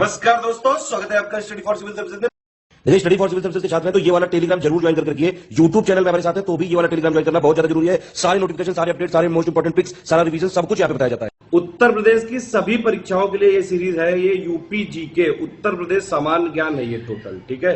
नमस्कार दोस्तों, स्वागत है आपका स्टडी फॉर सिविल सर्विसेज में। यदि स्टडी फॉर सिविल सर्विसेज के छात्र हैं तो ये वाला टेलीग्राम जरूर ज्वाइन करके रखिए। यूट्यूब चैनल में हमारे साथ है तो भी ये वाला टेलीग्राम ज्वाइन करना बहुत ज्यादा जरूरी है। सारे नोटिफिकेशन, सारे अपडेट, सारे मोस्ट इंपोर्टेंट ट्रिक्स, सारा रिवीजन सब कुछ यहाँ पे बताया जाता है। उत्तर प्रदेश की सभी परीक्षाओं के लिए ये सीरीज है। ये यूपी जीके उत्तर प्रदेश सामान्य ज्ञान है ये टोटल, ठीक है।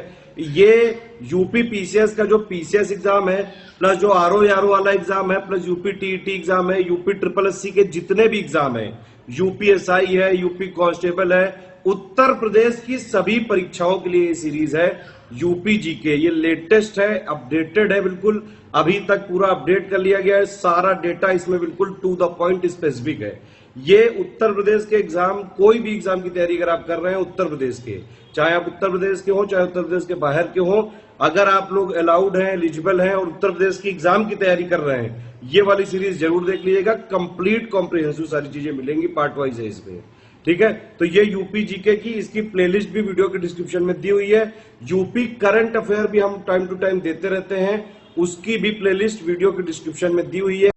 ये यूपी पीसीएस का जो पीसीएस एग्जाम है, प्लस जो आरओ वाला एग्जाम है, प्लस यूपी टीईटी एग्जाम है, यूपी ट्रिपल एससी के जितने भी एग्जाम है, यूपीएसआई है, यूपी कांस्टेबल है, उत्तर प्रदेश की सभी परीक्षाओं के लिए ये सीरीज है यूपी जीके। ये लेटेस्ट है, अपडेटेड है, बिल्कुल अभी तक पूरा अपडेट कर लिया गया है। सारा डेटा इसमें बिल्कुल टू द पॉइंट स्पेसिफिक है। ये उत्तर प्रदेश के एग्जाम, कोई भी एग्जाम की तैयारी अगर आप कर रहे हैं उत्तर प्रदेश के, चाहे आप उत्तर प्रदेश के हो चाहे उत्तर प्रदेश के बाहर के हो, अगर आप लोग अलाउड हैं, एलिजिबल हैं और उत्तर प्रदेश की एग्जाम की तैयारी कर रहे हैं, ये वाली सीरीज जरूर देख लीजिएगा। कंप्लीट कॉम्प्रिहेंसिव सारी चीजें मिलेंगी, पार्ट वाइज है इसमें, ठीक है। तो ये यूपी जीके की, इसकी प्लेलिस्ट भी वीडियो के डिस्क्रिप्शन में दी हुई है। यूपी करंट अफेयर भी हम टाइम टू टाइम देते रहते हैं, उसकी भी प्लेलिस्ट वीडियो के डिस्क्रिप्शन में दी हुई है।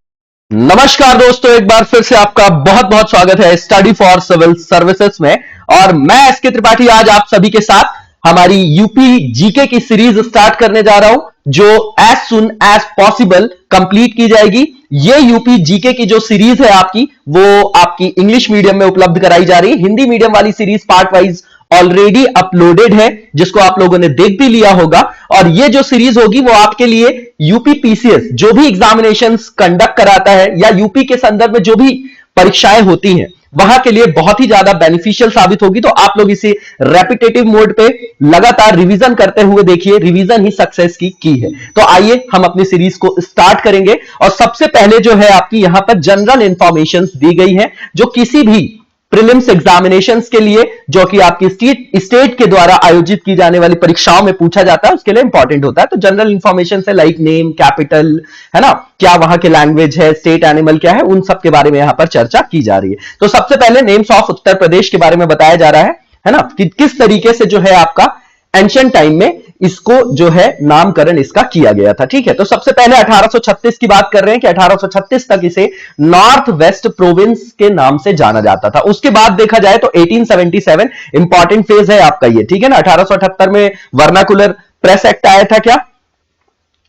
नमस्कार दोस्तों, एक बार फिर से आपका बहुत बहुत स्वागत है स्टडी फॉर सिविल सर्विसेज में। और मैं एसके त्रिपाठी आज आप सभी के साथ हमारी यूपी जीके की सीरीज स्टार्ट करने जा रहा हूं, जो as soon as possible complete की जाएगी। ये यूपी जीके की जो सीरीज है आपकी, वो आपकी इंग्लिश मीडियम में उपलब्ध कराई जा रही है। हिंदी मीडियम वाली series part wise already uploaded है, जिसको आप लोगों ने देख भी लिया होगा। और ये जो सीरीज होगी वो आपके लिए यूपी पीसीएस जो भी एग्जामिनेशंस कंडक्ट कराता है या यूपी के संदर्भ में जो भी परीक्षाएं होती हैं, वहां के लिए बहुत ही ज्यादा बेनिफिशियल साबित होगी। तो आप लोग इसे रेपिटेटिव मोड पे लगातार रिवीजन करते हुए देखिए, रिवीजन ही सक्सेस की है। तो आइए हम अपनी सीरीज को स्टार्ट करेंगे। और सबसे पहले जो है आपकी यहां पर जनरल इंफॉर्मेशन दी गई है, जो किसी भी प्रीलिम्स एग्जामिनेशंस के लिए, जो कि आपकी स्टेट के द्वारा आयोजित की जाने वाली परीक्षाओं में पूछा जाता है, उसके लिए इंपॉर्टेंट होता है। तो जनरल इंफॉर्मेशन है लाइक नेम, कैपिटल, है ना, क्या वहां के लैंग्वेज है, स्टेट एनिमल क्या है, उन सब के बारे में यहां पर चर्चा की जा रही है। तो सबसे पहले नेम्स ऑफ उत्तर प्रदेश के बारे में बताया जा रहा है ना, कि किस तरीके से जो है आपका एंशिएंट टाइम में इसको जो है नामकरण इसका किया गया था, ठीक है। तो सबसे पहले 1836 की बात कर रहे हैं कि 1836 तक इसे नॉर्थ वेस्ट प्रोविंस के नाम से जाना जाता था। उसके बाद देखा जाए तो 1877 इंपॉर्टेंट फेज है आपका ये, ठीक है ना। 1878 में वर्नाकुलर प्रेस एक्ट आया था, क्या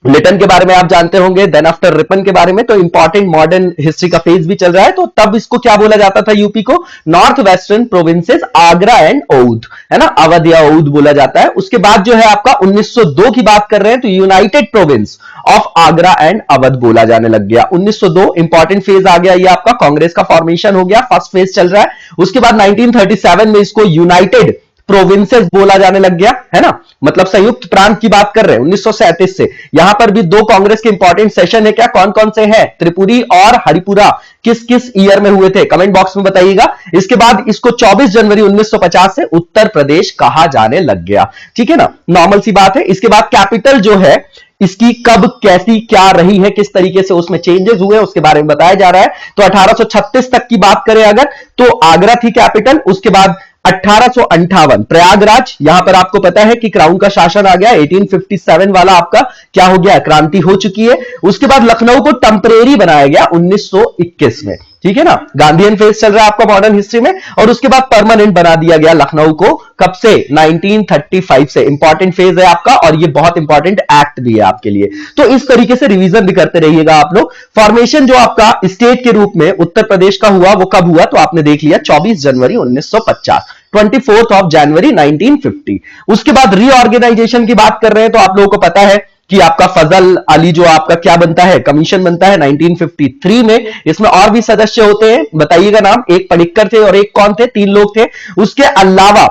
लिटन के बारे में आप जानते होंगे। देन आफ्टर रिपन के बारे में, तो इंपॉर्टेंट मॉडर्न हिस्ट्री का फेज भी चल रहा है। तो तब इसको क्या बोला जाता था यूपी को, north western provinces Agra and Oudh, है ना, अवध या औध बोला जाता है। उसके बाद जो है आपका 1902 की बात कर रहे हैं तो United province of Agra and Awadh बोला जाने लग गया। 1902 इंपॉर्टेंट फेज आ गया, ये आपका कांग्रेस का फॉर्मेशन हो गया, फर्स्ट फेज चल रहा है। उसके बाद 1937 में इसको यूनाइटेड प्रोविंसेस बोला जाने लग गया, है ना, मतलब संयुक्त प्रांत की बात कर रहे हैं 1937 से। यहां पर भी दो कांग्रेस के इंपॉर्टेंट सेशन है, क्या कौन कौन से हैं, त्रिपुरी और हरिपुरा, किस किस ईयर में हुए थे, कमेंट बॉक्स में बताइएगा। इसके बाद इसको 24 जनवरी 1950 से उत्तर प्रदेश कहा जाने लग गया, ठीक है ना, नॉर्मल सी बात है। इसके बाद कैपिटल जो है इसकी कब कैसी क्या रही है, किस तरीके से उसमें चेंजेस हुए, उसके बारे में बताया जा रहा है। तो 1836 तक की बात करें अगर, तो आगरा थी कैपिटल। उसके बाद 1858 प्रयागराज, यहां पर आपको पता है कि क्राउन का शासन आ गया। 1857 वाला आपका क्या हो गया, क्रांति हो चुकी है। उसके बाद लखनऊ को टेम्परेरी बनाया गया 1921 में, ठीक है ना, गांधीयन फेज चल रहा है आपका मॉडर्न हिस्ट्री में। और उसके बाद परमानेंट बना दिया गया लखनऊ को, कब से, 1935 से। इंपॉर्टेंट फेज है आपका, और ये बहुत इंपॉर्टेंट एक्ट भी है आपके लिए। तो इस तरीके से रिवीजन भी करते रहिएगा आप लोग। फॉर्मेशन जो आपका स्टेट के रूप में उत्तर प्रदेश का हुआ, वो कब हुआ, तो आपने देख लिया 24 जनवरी 1950, 24 ऑफ जनवरी 1950। उसके बाद रीऑर्गेनाइजेशन की बात कर रहे हैं तो आप लोगों को पता है कि आपका फजल अली जो आपका क्या बनता है, कमीशन बनता है 1953 में। इसमें और भी सदस्य होते हैं, बताइएगा नाम, एक पडिक्कर थे और एक कौन थे, 3 लोग थे। उसके अलावा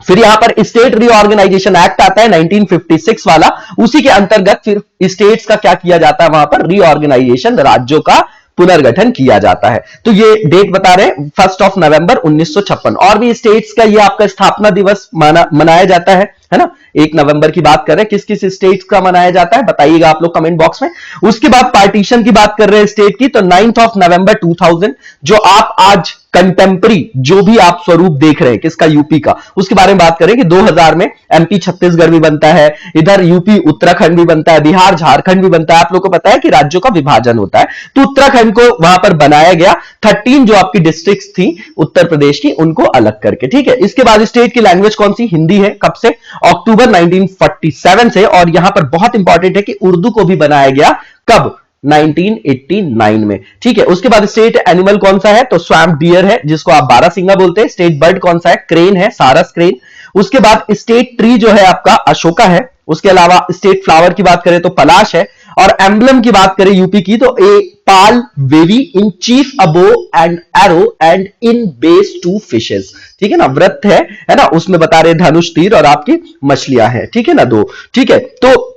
फिर यहां पर स्टेट रीऑर्गेनाइजेशन एक्ट आता है 1956 वाला, उसी के अंतर्गत फिर स्टेट्स का क्या किया जाता है, वहां पर रीऑर्गेनाइजेशन, राज्यों का पुनर्गठन किया जाता है। तो ये डेट बता रहे हैं 1 नवंबर 1956। और भी स्टेट्स का ये आपका स्थापना दिवस मनाया जाता है, है ना। 1 नवंबर की बात कर रहे हैं, किस किस स्टेट का मनाया जाता है बताइएगा आप लोग कमेंट बॉक्स में। उसके बाद पार्टीशन की बात कर रहे हैं स्टेट की, तो 9 नवंबर 2000, जो आप आज कंटेम्परी जो भी आप स्वरूप देख रहे हैं किसका, यूपी का, उसके बारे में बात करें कि 2000 में एमपी छत्तीसगढ़ भी बनता है, इधर यूपी उत्तराखंड भी बनता है, बिहार झारखंड भी बनता है। आप लोग को पता है कि राज्यों का विभाजन होता है, तो उत्तराखंड को वहां पर बनाया गया, 13 जो आपकी डिस्ट्रिक्ट्स थी उत्तर प्रदेश की उनको अलग करके, ठीक है। इसके बाद स्टेट की लैंग्वेज कौन सी, हिंदी है। कब से, अक्टूबर 1947 से। और यहां पर बहुत इंपॉर्टेंट है कि उर्दू को भी बनाया गया, कब, 1989 में, ठीक है। उसके बाद स्टेट एनिमल कौन सा है, तो स्वैम्प डियर है जिसको आप बारहसिंगा बोलते हैं। स्टेट बर्ड कौन सा है, क्रेन है, सारस क्रेन। उसके बाद स्टेट ट्री जो है आपका अशोका है। उसके अलावा स्टेट फ्लावर की बात करें तो पलाश है। और एम्बलम की बात करें यूपी की तो a pal wavy in chief अबो and arrow and in base 2 fishes, ठीक है ना। व्रत है ना, उसमें बता रहे धनुष तीर और आपकी मछलियां हैं, ठीक है ना, 2, ठीक है। तो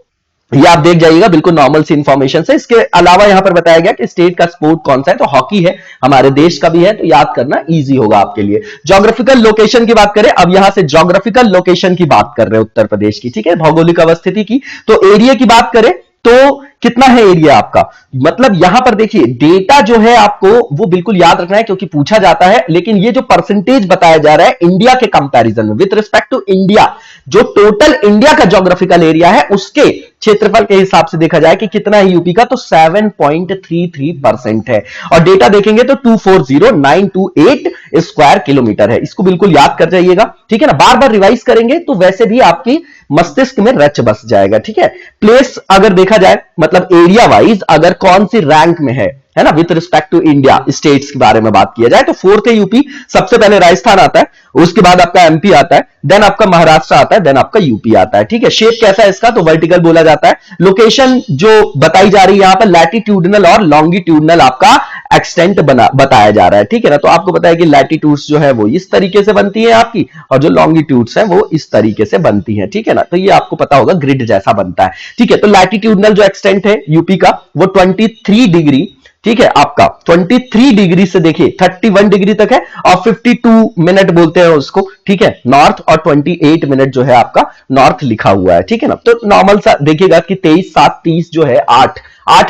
ये आप देख जाइएगा, बिल्कुल नॉर्मल सी इंफॉर्मेशन से। इसके अलावा यहां पर बताया गया कि स्टेट का स्पोर्ट कौन सा है, तो हॉकी है, हमारे देश का भी है, तो याद करना इजी होगा आपके लिए। ज्योग्राफिकल लोकेशन की बात करें, अब यहां से ज्योग्राफिकल लोकेशन की बात कर रहे हैं उत्तर प्रदेश की, ठीक है, भौगोलिक अवस्थिति की। तो एरिया की बात करें तो कितना है एरिया आपका, मतलब यहां पर देखिए डेटा जो है आपको वो बिल्कुल याद रखना है क्योंकि पूछा जाता है। लेकिन ये जो परसेंटेज बताया जा रहा है इंडिया के कंपैरिजन में, विद रिस्पेक्ट टू इंडिया, जो टोटल इंडिया का ज्योग्राफिकल एरिया है उसके क्षेत्रफल के हिसाब से देखा जाए कि कितना है यूपी का, तो 7.33% है। और डेटा देखेंगे तो 240928 स्क्वायर किलोमीटर है। इसको बिल्कुल याद कर जाइएगा, ठीक है ना। बार बार रिवाइज करेंगे तो वैसे भी आपकी मस्तिष्क में रच बस जाएगा, ठीक है। प्लेस अगर देखा जाए मतलब एरिया वाइज अगर कौन सी रैंक में है ना, with respect to India states के बारे में बात किया जाए तो 4th है यूपी, सबसे पहले राजस्थान आता है, उसके बाद आपका एमपी आता है, देन आपका महाराष्ट्र आता है, देन आपका यूपी आता है, ठीक है। शेप कैसा है इसका, तो वर्टिकल बोला जाता है। लोकेशन जो बताई जा रही है यहां पर लैटिट्यूडनल और लॉन्गिट्यूडनल आपका एक्सटेंट बताया जा रहा है, ठीक है ना। तो आपको पता है कि लैटिट्यूड्स जो है वो इस तरीके से बनती है आपकी, और जो लॉन्गिट्यूड्स है वो इस तरीके से बनती है, ठीक है ना। तो ये आपको पता होगा ग्रिड जैसा बनता है, ठीक है। तो लैटिट्यूडनल जो एक्सटेंट है यूपी का वो 23 डिग्री, ठीक है, आपका 23 डिग्री से देखिए 31 डिग्री तक है, और 52 मिनट बोलते हैं उसको, ठीक है, नॉर्थ, और 28 मिनट जो है आपका नॉर्थ लिखा हुआ है, ठीक है ना। तो नॉर्मल सा देखिएगा कि 23 7 30 जो है 8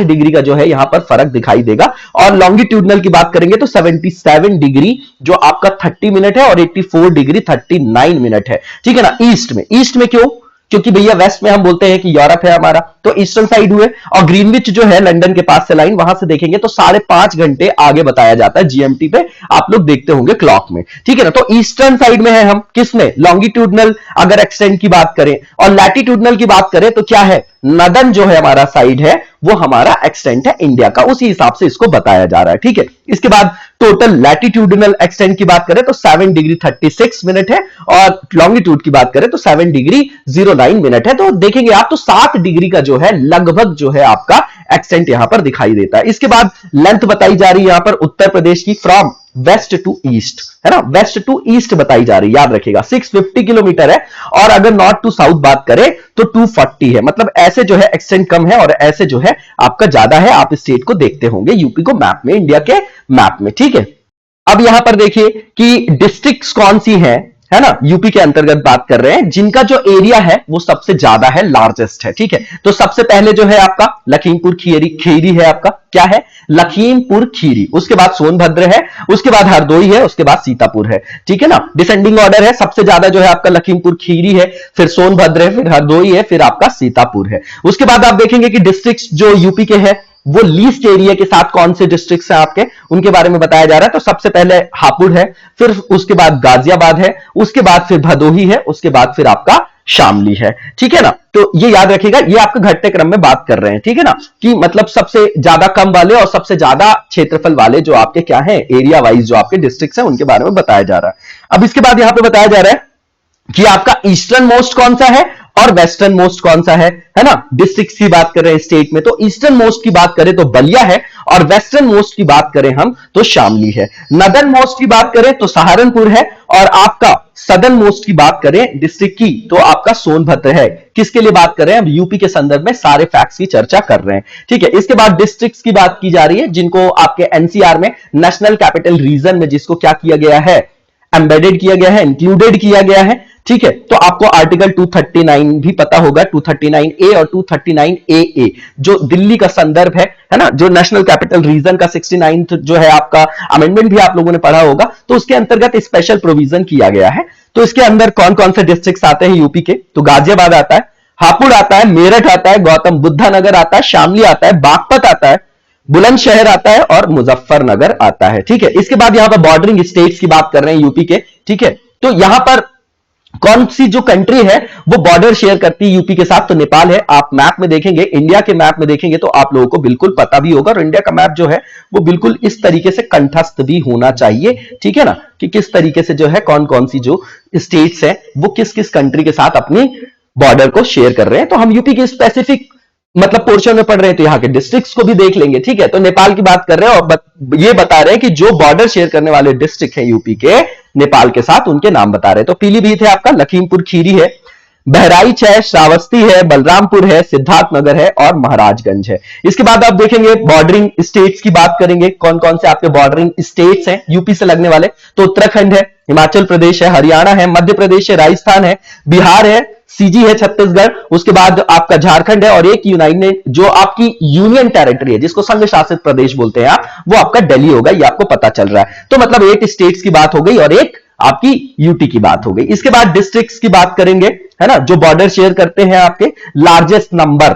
डिग्री का जो है यहां पर फर्क दिखाई देगा। और लॉन्गिट्यूडनल की बात करेंगे तो 77 डिग्री जो आपका 30 मिनट है, और 84 डिग्री 39 मिनट है, ठीक है ना। ईस्ट में क्यों, क्योंकि भैया वेस्ट में हम बोलते हैं कि यूरोप है हमारा, तो ईस्टर्न साइड हुए। और ग्रीनविच जो है लंदन के पास से लाइन, वहां से देखेंगे तो 5.5 घंटे आगे बताया जाता है जीएमटी पे, आप लोग देखते होंगे क्लॉक में, ठीक है ना। तो ईस्टर्न साइड में है हम, किसमें, लॉन्गिट्यूडनल अगर एक्सटेंड की बात करें। और लैटिट्यूडनल की बात करें तो क्या है, नदन जो है हमारा साइड है वो हमारा एक्सटेंट है इंडिया का, उसी हिसाब से इसको बताया जा रहा है, ठीक है। इसके बाद टोटल लैटिट्यूडनल एक्सटेंट की बात करें तो 7 डिग्री 36 मिनट है, और लॉन्गिट्यूड की बात करें तो 7 डिग्री 09 मिनट है। तो देखेंगे आप तो 7 डिग्री का जो है लगभग जो है आपका एक्सटेंट यहां पर दिखाई देता है। इसके बाद लेंथ बताई जा रही है यहां पर उत्तर प्रदेश की, फ्रॉम वेस्ट टू ईस्ट, है ना, वेस्ट टू ईस्ट बताई जा रही है, याद रखिएगा 650 किलोमीटर है। और अगर नॉर्थ टू साउथ बात करें तो 240 है, मतलब ऐसे जो है एक्सटेंड कम है और ऐसे जो है आपका ज्यादा है। आप स्टेट को देखते होंगे यूपी को मैप में, इंडिया के मैप में, ठीक है। अब यहां पर देखिए कि डिस्ट्रिक्ट्स कौन सी है ना, यूपी के अंतर्गत बात कर रहे हैं, जिनका जो एरिया है वो सबसे ज्यादा है, लार्जेस्ट है, ठीक है। तो सबसे पहले जो है आपका लखीमपुर खीरी है, आपका क्या है, लखीमपुर खीरी। उसके बाद सोनभद्र है, उसके बाद हरदोई है, उसके बाद सीतापुर है, ठीक है ना। डिसेंडिंग ऑर्डर है, सबसे ज्यादा जो है आपका लखीमपुर खीरी है, फिर सोनभद्र है, फिर हरदोई है, फिर आपका सीतापुर है। उसके बाद आप देखेंगे कि डिस्ट्रिक्ट जो यूपी के हैं वो लीस्ट एरिया के साथ कौन से डिस्ट्रिक्ट्स हैं आपके, उनके बारे में बताया जा रहा है। तो सबसे पहले हापुड़ है, फिर उसके बाद गाजियाबाद है, उसके बाद फिर भदोही है, उसके बाद फिर आपका शामली है, ठीक है ना। तो ये याद रखिएगा, ये आपके घटते क्रम में बात कर रहे हैं, ठीक है ना, कि मतलब सबसे ज्यादा कम वाले और सबसे ज्यादा क्षेत्रफल वाले जो आपके क्या है एरिया वाइज जो आपके डिस्ट्रिक्ट्स हैं उनके बारे में बताया जा रहा है। अब इसके बाद यहां पे बताया जा रहा है कि आपका ईस्टर्न मोस्ट कौन सा है और वेस्टर्न मोस्ट कौन सा है ना। डिस्ट्रिक्ट की बात कर रहे हैं स्टेट में, तो ईस्टर्न मोस्ट की बात करें तो बलिया है, और वेस्टर्न मोस्ट की बात करें हम तो शामली है। नदर्न मोस्ट की बात करें तो सहारनपुर है, और आपका सदर्न मोस्ट की बात करें डिस्ट्रिक्ट की तो आपका सोनभद्र है। किसके लिए बात कर रहे हैं, अब यूपी के संदर्भ में सारे फैक्ट्स की चर्चा कर रहे हैं, ठीक है। इसके बाद डिस्ट्रिक्ट्स की बात की जा रही है जिनको आपके एनसीआर में नेशनल कैपिटल रीजन में जिसको क्या किया गया है, एम्बेडेड किया गया है, इंक्लूडेड किया गया है, ठीक है, तो आपको आर्टिकल 239 भी पता होगा, 239A और 239AA जो दिल्ली का संदर्भ है ना, जो नेशनल कैपिटल रीजन का 69th जो है आपका अमेंडमेंट भी आप लोगों ने पढ़ा होगा, तो उसके अंतर्गत स्पेशल प्रोविजन किया गया है। तो इसके अंदर कौन कौन से डिस्ट्रिक्ट आते हैं यूपी के, तो गाजियाबाद आता है, हापुड़ आता है, मेरठ आता है, गौतम बुद्धा नगर आता है, शामली आता है, बागपत आता है, बुलंदशहर आता है और मुजफ्फरनगर आता है। ठीक है, इसके बाद यहां पर बॉर्डरिंग स्टेट्स की बात कर रहे हैं यूपी के। ठीक है, तो यहां पर कौन सी जो कंट्री है वो बॉर्डर शेयर करती है यूपी के साथ, तो नेपाल है। आप मैप में देखेंगे, इंडिया के मैप में देखेंगे तो आप लोगों को बिल्कुल पता भी होगा, और इंडिया का मैप जो है वो बिल्कुल इस तरीके से कंठस्थ भी होना चाहिए। ठीक है ना, कि किस तरीके से जो है कौन कौन सी जो स्टेट्स है वो किस किस कंट्री के साथ अपनी बॉर्डर को शेयर कर रहे हैं। तो हम यूपी के स्पेसिफिक मतलब पोर्शन में पढ़ रहे हैं तो यहाँ के डिस्ट्रिक्ट्स को भी देख लेंगे। ठीक है, तो नेपाल की बात कर रहे हैं और ये बता रहे हैं कि जो बॉर्डर शेयर करने वाले डिस्ट्रिक्ट है यूपी के नेपाल के साथ, उनके नाम बता रहे हैं। तो पीलीभीत है आपका, लखीमपुर खीरी है, बहराइच है, श्रावस्ती है, बलरामपुर है, सिद्धार्थनगर है और महाराजगंज है। इसके बाद आप देखेंगे बॉर्डरिंग स्टेट्स की बात करेंगे, कौन कौन से आपके बॉर्डरिंग स्टेट्स हैं यूपी से लगने वाले, तो उत्तराखंड है, हिमाचल प्रदेश है, हरियाणा है, मध्य प्रदेश है, राजस्थान है, बिहार है, सीजी है छत्तीसगढ़, उसके बाद आपका झारखंड है और एक यूनाइटेड जो आपकी यूनियन टेरिटरी है जिसको संघ शासित प्रदेश बोलते हैं आप, वो आपका दिल्ली होगा, ये आपको पता चल रहा है। तो मतलब 8 स्टेट्स की बात हो गई और एक आपकी यूटी की बात हो गई। इसके बाद डिस्ट्रिक्ट्स की बात करेंगे, है ना, जो बॉर्डर शेयर करते हैं आपके लार्जेस्ट नंबर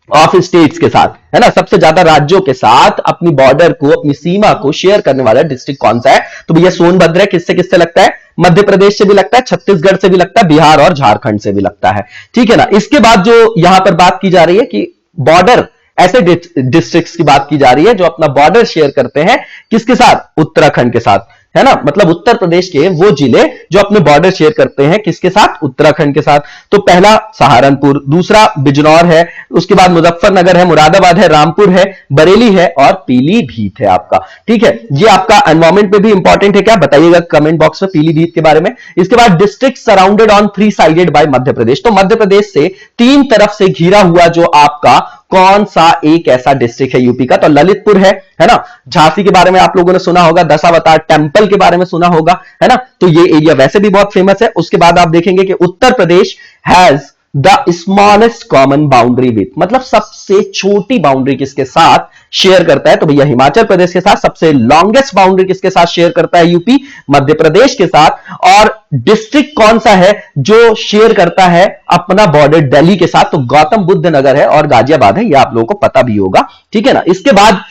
ऑफ स्टेट्स के साथ, है ना, सबसे ज्यादा राज्यों के साथ अपनी बॉर्डर को, अपनी सीमा को शेयर करने वाला डिस्ट्रिक्ट कौन सा है, तो भैया सोनभद्र है। किससे किससे लगता है, मध्य प्रदेश से भी लगता है, छत्तीसगढ़ से भी लगता है, बिहार और झारखंड से भी लगता है। ठीक है ना, इसके बाद जो यहां पर बात की जा रही है कि बॉर्डर ऐसे डिस्ट्रिक्ट्स की बात की जा रही है जो अपना बॉर्डर शेयर करते हैं किसके साथ, उत्तराखंड के साथ, है ना, मतलब उत्तर प्रदेश के वो जिले जो अपने बॉर्डर शेयर करते हैं किसके साथ, उत्तराखंड के साथ। तो पहला सहारनपुर, दूसरा बिजनौर है, उसके बाद मुजफ्फरनगर है, मुरादाबाद है, रामपुर है, बरेली है और पीलीभीत है आपका। ठीक है, ये आपका एनवायरमेंट पे भी इंपॉर्टेंट है क्या, बताइएगा कमेंट बॉक्स में पीलीभीत के बारे में। इसके बाद district surrounded on 3 sided by Madhya Pradesh, तो मध्य प्रदेश से 3 तरफ से घिरा हुआ जो आपका कौन सा एक ऐसा डिस्ट्रिक्ट है यूपी का, तो ललितपुर है ना, झांसी के बारे में आप लोगों ने सुना होगा, दशावतार टेंपल के बारे में सुना होगा, है ना, तो ये एरिया वैसे भी बहुत फेमस है। उसके बाद आप देखेंगे कि Uttar Pradesh has the smallest common boundary with, मतलब सबसे छोटी बाउंड्री किसके साथ शेयर करता है, तो भैया हिमाचल प्रदेश के साथ। सबसे लॉन्गेस्ट बाउंड्री किसके साथ शेयर करता है, यूपी मध्य प्रदेश के साथ। और डिस्ट्रिक्ट कौन सा है जो शेयर करता है अपना बॉर्डर दिल्ली के साथ, तो गौतम बुद्ध नगर है और गाजियाबाद है, ये आप लोगों को पता भी होगा। ठीक है ना, इसके बाद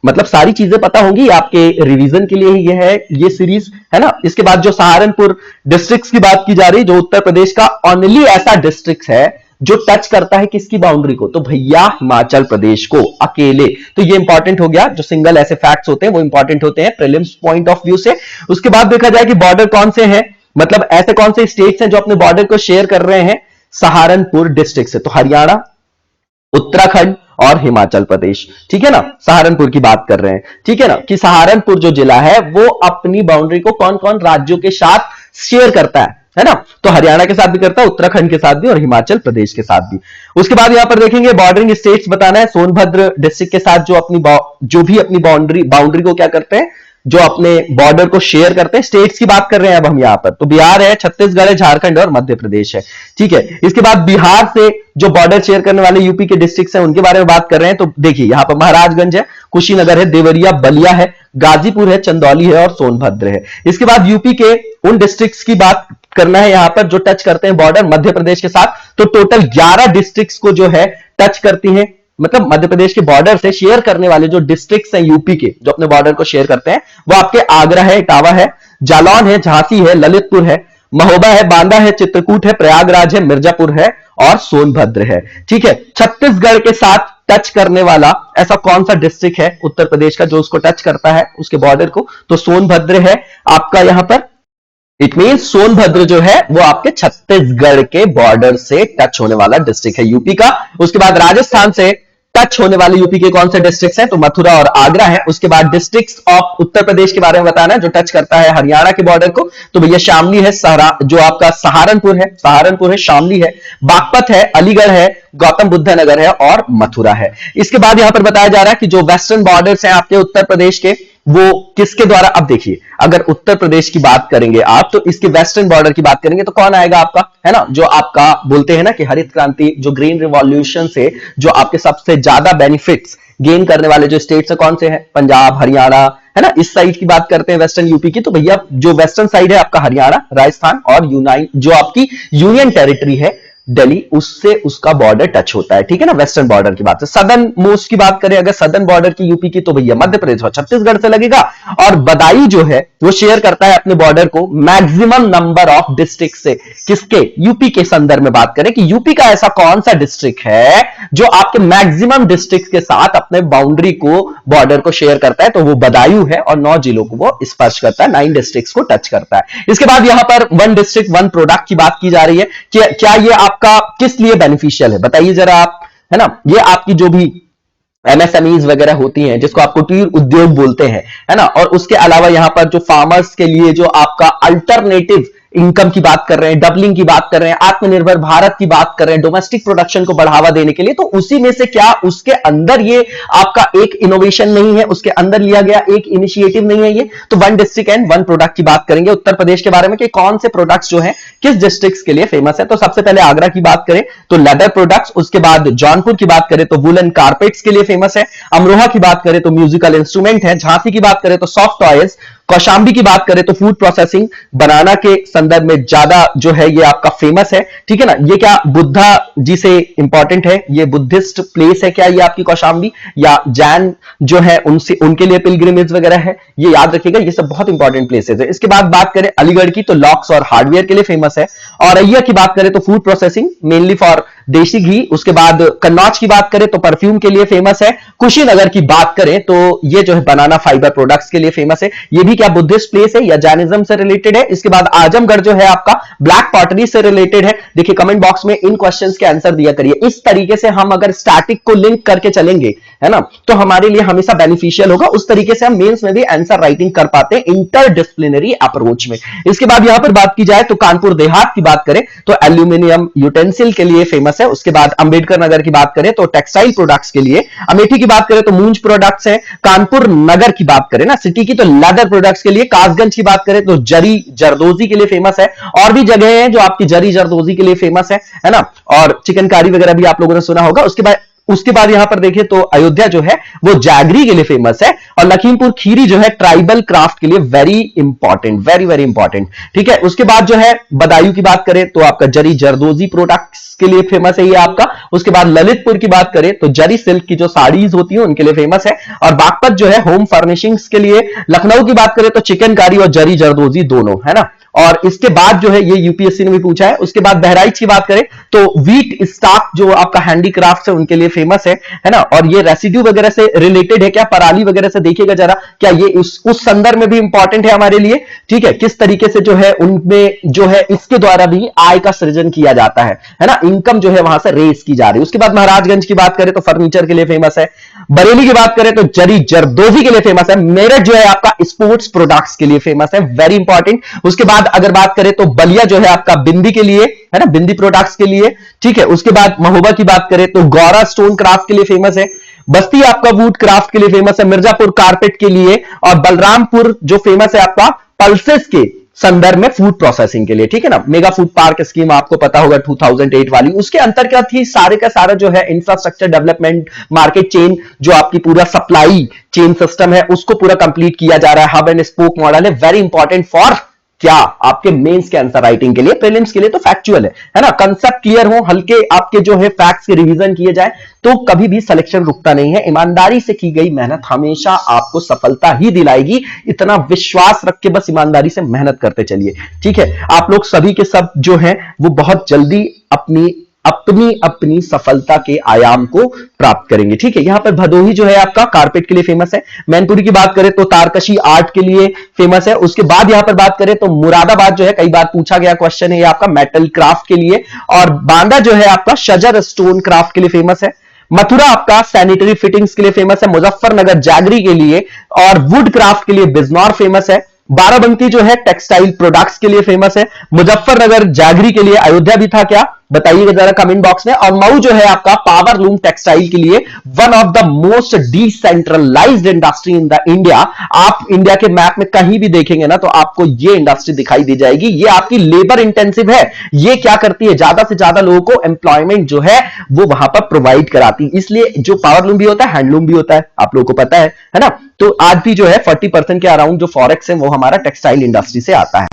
मतलब सारी चीजें पता होंगी आपके रिवीजन के लिए ही ये है ये सीरीज, है ना। इसके बाद जो सहारनपुर डिस्ट्रिक्ट की बात की जा रही है, जो उत्तर प्रदेश का ओनली ऐसा डिस्ट्रिक्ट है जो टच करता है किसकी बाउंड्री को, तो भैया हिमाचल प्रदेश को अकेले। तो ये इंपॉर्टेंट हो गया, जो सिंगल ऐसे फैक्ट्स होते हैं वो इंपॉर्टेंट होते हैं प्रीलिम्स पॉइंट ऑफ व्यू से। उसके बाद देखा जाए कि बॉर्डर कौन से हैं, मतलब ऐसे कौन से स्टेट्स हैं जो अपने बॉर्डर को शेयर कर रहे हैं सहारनपुर डिस्ट्रिक्ट से, तो हरियाणा, उत्तराखंड और हिमाचल प्रदेश। ठीक है ना, सहारनपुर की बात कर रहे हैं। ठीक है ना, कि सहारनपुर जो जिला है वो अपनी बाउंड्री को कौन कौन राज्यों के साथ शेयर करता है ना, तो हरियाणा के साथ भी करता है, उत्तराखंड के साथ भी और हिमाचल प्रदेश के साथ भी। उसके बाद यहां पर देखेंगे बॉर्डरिंग स्टेट्स बताना है, सोनभद्र डिस्ट्रिक्ट के साथ जो भी अपनी बाउंड्री को क्या करते हैं, जो अपने बॉर्डर को शेयर करते हैं। स्टेट्स की बात कर रहे हैं अब हम यहां पर, तो बिहार है, छत्तीसगढ़ है, झारखंड और मध्य प्रदेश है। ठीक है, इसके बाद बिहार से जो बॉर्डर शेयर करने वाले यूपी के डिस्ट्रिक्ट्स हैं उनके बारे में बात कर रहे हैं, तो देखिए यहां पर महाराजगंज है, कुशीनगर है, देवरिया, बलिया है, गाजीपुर है, चंदौली है और सोनभद्र है। इसके बाद यूपी के उन डिस्ट्रिक्ट्स की बात करना है यहां पर जो टच करते हैं बॉर्डर मध्य प्रदेश के साथ, तो टोटल 11 डिस्ट्रिक्ट्स को जो है टच करती हैं, मतलब मध्य प्रदेश के बॉर्डर से शेयर करने वाले जो डिस्ट्रिक्ट्स हैं यूपी के जो अपने बॉर्डर को शेयर करते हैं वो आपके आगरा है, इटावा है, जालौन है, झांसी है, ललितपुर है, महोबा है, बांदा है, चित्रकूट है, प्रयागराज है, मिर्जापुर है और सोनभद्र है। ठीक है, छत्तीसगढ़ के साथ टच करने वाला ऐसा कौन सा डिस्ट्रिक्ट है उत्तर प्रदेश का जो उसको टच करता है उसके बॉर्डर को, तो सोनभद्र है आपका यहां पर। इट मीन सोनभद्र जो है वो आपके छत्तीसगढ़ के बॉर्डर से टच होने वाला डिस्ट्रिक्ट है यूपी का। उसके बाद राजस्थान से टच होने वाले यूपी के कौन से डिस्ट्रिक्ट्स हैं, तो मथुरा और आगरा है। उसके बाद डिस्ट्रिक्ट्स ऑफ उत्तर प्रदेश के बारे में बताना है जो टच करता है हरियाणा के बॉर्डर को, तो भैया शामली है, जो आपका सहारनपुर है, शामली है, बागपत है, अलीगढ़ है, गौतम बुद्ध नगर है और मथुरा है। इसके बाद यहां पर बताया जा रहा है कि जो वेस्टर्न बॉर्डर्स हैं आपके उत्तर प्रदेश के वो किसके द्वारा, अब देखिए अगर उत्तर प्रदेश की बात करेंगे आप तो इसके वेस्टर्न बॉर्डर की बात करेंगे तो कौन आएगा आपका, है ना, जो आपका बोलते हैं ना कि हरित क्रांति जो ग्रीन रिवॉल्यूशन से जो आपके सबसे ज्यादा बेनिफिट्स गेन करने वाले जो स्टेट्स है कौन से हैं, पंजाब, हरियाणा, है ना, इस साइड की बात करते हैं वेस्टर्न यूपी की, तो भैया जो वेस्टर्न साइड है आपका हरियाणा, राजस्थान और जो आपकी यूनियन टेरिटरी है दिल्ली, उससे उसका बॉर्डर टच होता है, ठीक है ना, वेस्टर्न बॉर्डर की बात है। सदर्न मोस्ट की बात करें अगर सदर्न बॉर्डर की यूपी की तो भैया मध्य प्रदेश और छत्तीसगढ़ से लगेगा, और बदायूं जो है वो शेयर करता है अपने बॉर्डर को मैक्सिमम नंबर ऑफ डिस्ट्रिक्ट से, किसके, यूपी के संदर्भ में बात करें कि यूपी का ऐसा कौन सा डिस्ट्रिक्ट है जो आपके मैक्सिमम डिस्ट्रिक्ट के साथ अपने बाउंड्री को, बॉर्डर को शेयर करता है, तो वो बदायूं है और 9 जिलों को वो स्पर्श करता है, 9 डिस्ट्रिक्ट्स को टच करता है। इसके बाद यहां पर 1 डिस्ट्रिक्ट 1 प्रोडक्ट की बात की जा रही है कि क्या ये आपका किस लिए बेनिफिशियल है, बताइए जरा आप, है ना, ये आपकी जो भी एमएसएमईज वगैरह होती हैं जिसको आप कुटीर उद्योग बोलते हैं, है ना, और उसके अलावा यहां पर जो फार्मर्स के लिए जो आपका अल्टरनेटिव इनकम की बात कर रहे हैं, डबलिंग की बात कर रहे हैं, आत्मनिर्भर भारत की बात कर रहे हैं, डोमेस्टिक प्रोडक्शन को बढ़ावा देने के लिए, तो उसी में से क्या उसके अंदर ये आपका एक इनोवेशन नहीं है, उसके अंदर लिया गया एक इनिशिएटिव नहीं है ये, तो 1 डिस्ट्रिक्ट एंड 1 प्रोडक्ट की बात करेंगे उत्तर प्रदेश के बारे में कि कौन से प्रोडक्ट्स जो हैं किस डिस्ट्रिक्ट्स के लिए फेमस है। तो सबसे पहले आगरा की बात करें तो लेदर प्रोडक्ट्स, उसके बाद जौनपुर की बात करें तो वुलन कारपेट्स के लिए फेमस है, अमरोहा की बात करें तो म्यूजिकल इंस्ट्रूमेंट है, झांसी की बात करें तो सॉफ्ट टॉयज, कौशाम्बी की बात करें तो फूड प्रोसेसिंग, बनाना के संदर्भ में ज्यादा जो है ये आपका फेमस है, ठीक है ना, ये क्या बुद्धा जी से इंपॉर्टेंट है, ये बुद्धिस्ट प्लेस है क्या ये आपकी कौशाम्बी, या जैन जो है उनसे उनके लिए पिलग्रिमेज वगैरह है, ये याद रखिएगा, ये सब बहुत इंपॉर्टेंट प्लेसेस है। इसके बाद बात करें अलीगढ़ की तो लॉक्स और हार्डवेयर के लिए फेमस है, औरैया की बात करें तो फूड प्रोसेसिंग मेनली फॉर देशी घी, उसके बाद कन्नौज की बात करें तो परफ्यूम के लिए फेमस है, कुशीनगर की बात करें तो ये जो है बनाना फाइबर प्रोडक्ट्स के लिए फेमस है, ये भी क्या बुद्धिस्ट प्लेस है या जैनिज्म से रिलेटेड है। इसके बाद आजमगढ़ जो है आपका ब्लैक पॉटरी से रिलेटेड है। देखिए कमेंट बॉक्स में इन क्वेश्चंस के आंसर दिया करिए, इस तरीके से हम अगर स्टैटिक को लिंक करके चलेंगे, है ना, तो हमारे लिए हमेशा बेनिफिशियल होगा, उस तरीके से हम मेंस में भी आंसर राइटिंग कर पाते हैं इंटरडिसिप्लिनरी अप्रोच में। इसके बाद यहां पर बात की जाए तो कानपुर देहात की बात करें तो एल्यूमिनियम यूटेंसिल के लिए फेमस है, उसके बाद अंबेडकर नगर की बात करें तो टेक्सटाइल प्रोडक्ट्स के लिए, अमेठी की बात करें तो मूंज प्रोडक्ट्स है, कानपुर नगर की बात करें ना सिटी की तो लेदर प्रोडक्ट्स के लिए, कासगंज की बात करें तो जरी जरदोजी के लिए फेमस है, और भी जगह हैं जो आपकी जरी जरदोजी के लिए फेमस है ना, और चिकनकारी वगैरह भी आप लोगों ने सुना होगा। उसके बाद यहां पर देखें तो अयोध्या जो है वो जैगरी के लिए फेमस है, और लखीमपुर खीरी जो है ट्राइबल क्राफ्ट के लिए very important, very very important, ठीक है। उसके बाद जो है बदायूं की बात करें तो आपका जरी जरदोजी प्रोडक्ट्स के लिए फेमस है ये आपका। उसके बाद ललितपुर की बात करें तो जरी सिल्क की जो साड़ीज होती है उनके लिए फेमस है, और बागपत जो है होम फर्निशिंग्स के लिए। लखनऊ की बात करें तो चिकनकारी और जरी जरदोजी दोनों, है ना। और इसके बाद जो है ये यूपीएससी ने भी पूछा है। उसके बाद बहराइच की बात करें तो व्हीट स्टाफ जो आपका हैंडीक्राफ्ट है उनके लिए फेमस है ना, और ये रेसिड्यू वगैरह से रिलेटेड है क्या, पराली वगैरह से देखिएगा जरा, क्या ये उस संदर्भ में भी इंपॉर्टेंट है हमारे लिए, ठीक है, किस तरीके से जो है उनमें जो है इसके द्वारा भी आय का सृजन किया जाता है ना, इनकम जो है वहां से रेस की जा रही है। उसके बाद महाराजगंज की बात करें तो फर्नीचर के लिए फेमस है, बरेली की बात करें तो जरी जरदोजी के लिए फेमस है, मेरठ जो है आपका स्पोर्ट्स प्रोडक्ट्स के लिए फेमस है, वेरी इंपॉर्टेंट। उसके बाद अगर बात करें तो बलिया जो है आपका बिंदी के लिए, है ना, बिंदी प्रोडक्ट्स के लिए, ठीक है। उसके बाद महोबा की बात करें तो गौरा स्टोन क्राफ्ट के लिए फेमस है, बस्ती आपका वुड क्राफ्ट के लिए फेमस है, मिर्जापुर कारपेट के लिए, और बलरामपुर जो फेमस है आपका पल्सेस के संदर्भ में फूड प्रोसेसिंग के लिए, ठीक है ना। मेगा फूड पार्क स्कीम आपको पता होगा 2008 वाली, उसके अंतर्गत ही सारे का सारा जो है इंफ्रास्ट्रक्चर डेवलपमेंट, मार्केट चेन जो आपकी पूरा सप्लाई चेन सिस्टम है उसको पूरा कंप्लीट किया जा रहा है, हब एंड स्पोक मॉडल है, वेरी इंपॉर्टेंट फॉर क्या आपके मेंस के आंसर राइटिंग के लिए, प्रीलिम्स के लिए तो फैक्चुअल है ना, कंसेप्ट क्लियर हो, हल्के आपके जो है फैक्ट्स के रिवीजन किए जाए तो कभी भी सिलेक्शन रुकता नहीं है। ईमानदारी से की गई मेहनत हमेशा आपको सफलता ही दिलाएगी, इतना विश्वास रख के बस ईमानदारी से मेहनत करते चलिए, ठीक है। आप लोग सभी के सब जो है वो बहुत जल्दी अपनी सफलता के आयाम को प्राप्त करेंगे, ठीक है। यहां पर भदोही जो है आपका कारपेट के लिए फेमस है, मैनपुरी की बात करें तो तारकशी आर्ट के लिए फेमस है। उसके बाद यहां पर बात करें तो मुरादाबाद जो है कई बार पूछा गया क्वेश्चन है ये आपका मेटल क्राफ्ट के लिए, और बांदा जो है आपका शजर स्टोन क्राफ्ट के लिए फेमस है, मथुरा आपका सैनिटरी फिटिंग्स के लिए फेमस है, मुजफ्फरनगर जैगरी के लिए, और वुड क्राफ्ट के लिए बिजनौर फेमस है, बाराबंकी जो है टेक्सटाइल प्रोडक्ट्स के लिए फेमस है, मुजफ्फरनगर जैगरी के लिए, अयोध्या भी था क्या बताइएगा जरा कमेंट बॉक्स में। और मऊ जो है आपका पावर लूम टेक्सटाइल के लिए one of the most decentralised industry in the India. आप इंडिया के मैप में कहीं भी देखेंगे ना तो आपको ये इंडस्ट्री दिखाई दी जाएगी। ये आपकी लेबर इंटेंसिव है। ये क्या करती है, ज्यादा से ज्यादा लोगों को एम्प्लॉयमेंट जो है वो वहां पर प्रोवाइड कराती है। इसलिए जो पावर लूम भी होता है, हैंडलूम भी होता है, आप लोगों को पता है ना। तो आज भी जो है 40% के अराउंड जो फॉरेक्स है वो हमारा टेक्सटाइल इंडस्ट्री से आता है।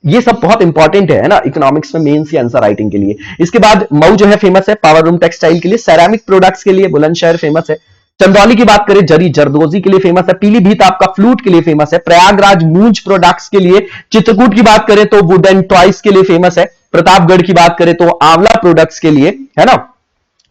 ये सब बहुत इंपॉर्टेंट है ना इकोनॉमिक्स में मेंस या आंसर राइटिंग के लिए। इसके बाद मऊ जो है फेमस है पावर लूम टेक्सटाइल के लिए, सेरामिक प्रोडक्ट्स के लिए बुलंदशहर फेमस है, चंदौली की बात करें जरी जरदोजी के लिए फेमस है, पीलीभीत आपका फ्लूट के लिए फेमस है, प्रयागराज मूंज प्रोडक्ट्स के लिए, चित्रकूट की बात करें तो वुडन टॉयज के लिए फेमस है, प्रतापगढ़ की बात करें तो आंवला प्रोडक्ट्स के लिए, है ना,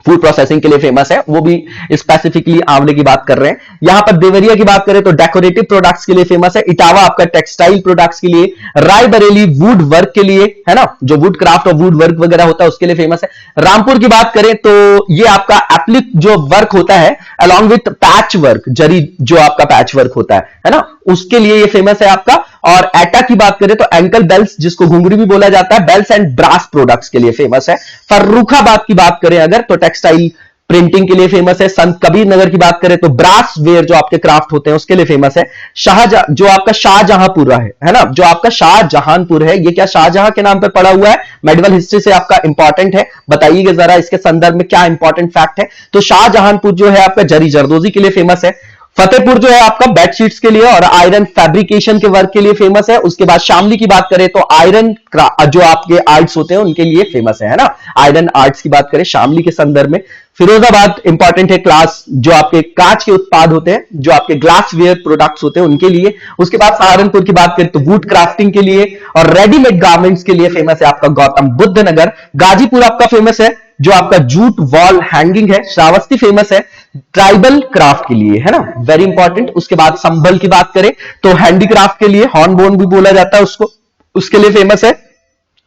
फूड प्रोसेसिंग के लिए फेमस है, वो भी स्पेसिफिकली आंवले की बात कर रहे हैं। यहां पर देवरिया की बात करें तो डेकोरेटिव प्रोडक्ट्स के लिए फेमस है, इटावा आपका टेक्सटाइल प्रोडक्ट्स के लिए, रायबरेली वुड वर्क के लिए, है ना, जो वुड क्राफ्ट और वुड वर्क वगैरह होता है उसके लिए फेमस है। रामपुर की बात करें तो ये आपका एप्लिक जो वर्क होता है अलॉन्ग विथ पैच वर्क, जरी जो आपका पैच वर्क होता है ना, उसके लिए ये फेमस है आपका। और एटा की बात करें तो एंकल बेल्स जिसको घुंघरू भी बोला जाता है, बेल्स एंड ब्रास प्रोडक्ट्स के लिए फेमस है। फर्रुखाबाद की बात करें अगर तो टेक्सटाइल प्रिंटिंग के लिए फेमस है। संत कबीर नगर की बात करें तो ब्रास वेयर जो आपके क्राफ्ट होते हैं उसके लिए फेमस है। जो आपका शाहजहांपुर है ना, जो आपका शाहजहानपुर है, ये क्या शाहजहां के नाम पर पड़ा हुआ है, मेडिवल हिस्ट्री से आपका इंपॉर्टेंट है, बताइएगा जरा इसके संदर्भ में क्या इंपॉर्टेंट फैक्ट है। तो शाहजहानपुर जो है आपका जरी जरदोजी के लिए फेमस है। फतेहपुर जो है आपका बेडशीट्स के लिए और आयरन फैब्रिकेशन के वर्क के लिए फेमस है। उसके बाद शामली की बात करें तो आयरन जो आपके आर्ट्स होते हैं उनके लिए फेमस है ना, आयरन आर्ट्स की बात करें शामली के संदर्भ में। फिरोजाबाद इंपॉर्टेंट है, क्लास जो आपके कांच के उत्पाद होते हैं, जो आपके ग्लास वेयर प्रोडक्ट्स होते हैं उनके लिए। उसके बाद सहारनपुर की बात करें तो वुड क्राफ्टिंग के लिए और रेडीमेड गारमेंट्स के लिए फेमस है आपका गौतम बुद्ध नगर। गाजीपुर आपका फेमस है जो आपका जूट वॉल हैंगिंग है। श्रावस्ती फेमस है ट्राइबल क्राफ्ट के लिए, है ना, वेरी इंपॉर्टेंट। उसके बाद संभल की बात करें तो हैंडीक्राफ्ट के लिए, हॉर्नबोन भी बोला जाता है उसको, उसके लिए फेमस है।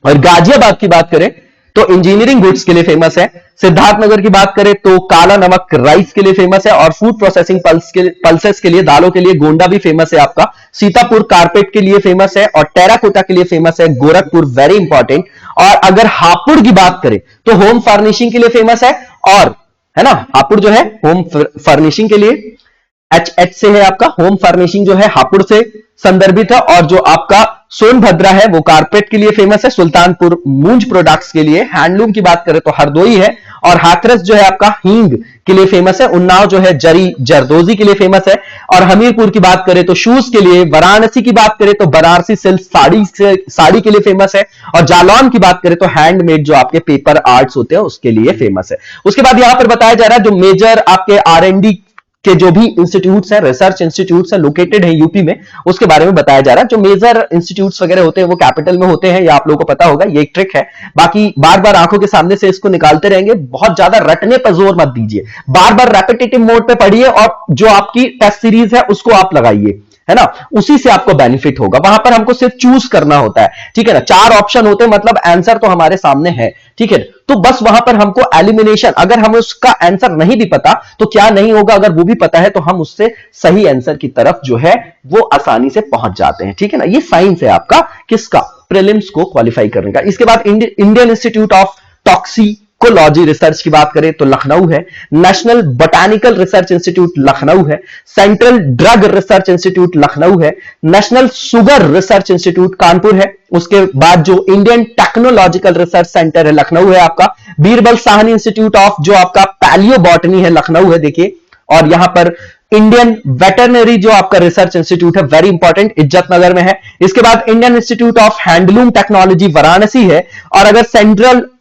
और गाजियाबाद की बात करें तो इंजीनियरिंग गुड्स के लिए फेमस है। सिद्धार्थनगर की बात करें तो काला नमक राइस के लिए फेमस है। और फूड प्रोसेसिंग पल्सेस के लिए, दालों के लिए गोंडा भी फेमस है आपका। सीतापुर कारपेट के लिए फेमस है और टेराकोटा के लिए फेमस है गोरखपुर, वेरी इंपॉर्टेंट। और अगर हापुड़ की बात करें तो होम फर्निशिंग के लिए फेमस है, और है ना, हापुड़ जो है होम फर्निशिंग के लिए एच से है आपका, होम फर्निशिंग जो है हापुड़ से संदर्भित है। और जो आपका सोनभद्रा है वो कारपेट के लिए फेमस है। सुल्तानपुर मूंज प्रोडक्ट्स के लिए। हैंडलूम की बात करें तो हरदोई है। और हाथरस जो है आपका हींग के लिए फेमस है। उन्नाव जो है जरी जरदोजी के लिए फेमस है। और हमीरपुर की बात करें तो शूज के लिए। वाराणसी की बात करें तो बनारसी सिल्क साड़ी के लिए फेमस है। और जालौन की बात करें तो हैंडमेड जो आपके पेपर आर्ट्स होते हैं उसके लिए फेमस है। उसके बाद यहां पर बताया जा रहा है जो मेजर आपके R&D के जो भी इंस्टीट्यूट्स हैं, रिसर्च इंस्टीट्यूट्स हैं लोकेटेड है यूपी में, उसके बारे में बताया जा रहा है। जो मेजर इंस्टीट्यूट्स वगैरह होते हैं वो कैपिटल में होते हैं, ये आप लोगों को पता होगा, ये एक ट्रिक है। बाकी बार बार आंखों के सामने से इसको निकालते रहेंगे, बहुत ज्यादा रटने पर जोर मत दीजिए, बार बार रेपिटेटिव मोड पे पढ़िए और जो आपकी टेस्ट सीरीज है उसको आप लगाइए, है ना, उसी से आपको बेनिफिट होगा। वहां पर हमको सिर्फ चूज करना होता है, ठीक है ना, 4 ऑप्शन होते हैं, मतलब आंसर तो हमारे सामने है, ठीक है। तो बस वहां पर हमको एलिमिनेशन, अगर हमें उसका आंसर नहीं भी पता तो क्या नहीं होगा, अगर वो भी पता है तो हम उससे सही आंसर की तरफ जो है वो आसानी से पहुंच जाते हैं, ठीक है ना। ये साइंस है आपका किसका, प्रीलिम्स को क्वालिफाई करने का। इसके बाद Indian institute of Toxicology Research की बात करें तो लखनऊ है। National Botanical Research institute Lucknow है। Central Drug Research institute Lucknow है। National Sugar Research Institute Kanpur है। उसके बाद जो इंडियन टेक्नोलॉजिकल रिसर्च सेंटर है लखनऊ है आपका। बीरबल साहनी इंस्टीट्यूट ऑफ जो आपका पैलियो बॉटनी है लखनऊ है, देखिए। और यहां पर इंडियन वेटरनरी जो आपका रिसर्च इंस्टीट्यूट है, वेरी इंपॉर्टेंट, इज्जत नगर में है। इसके बाद Indian institute of handloom technology Varanasi है। और अगर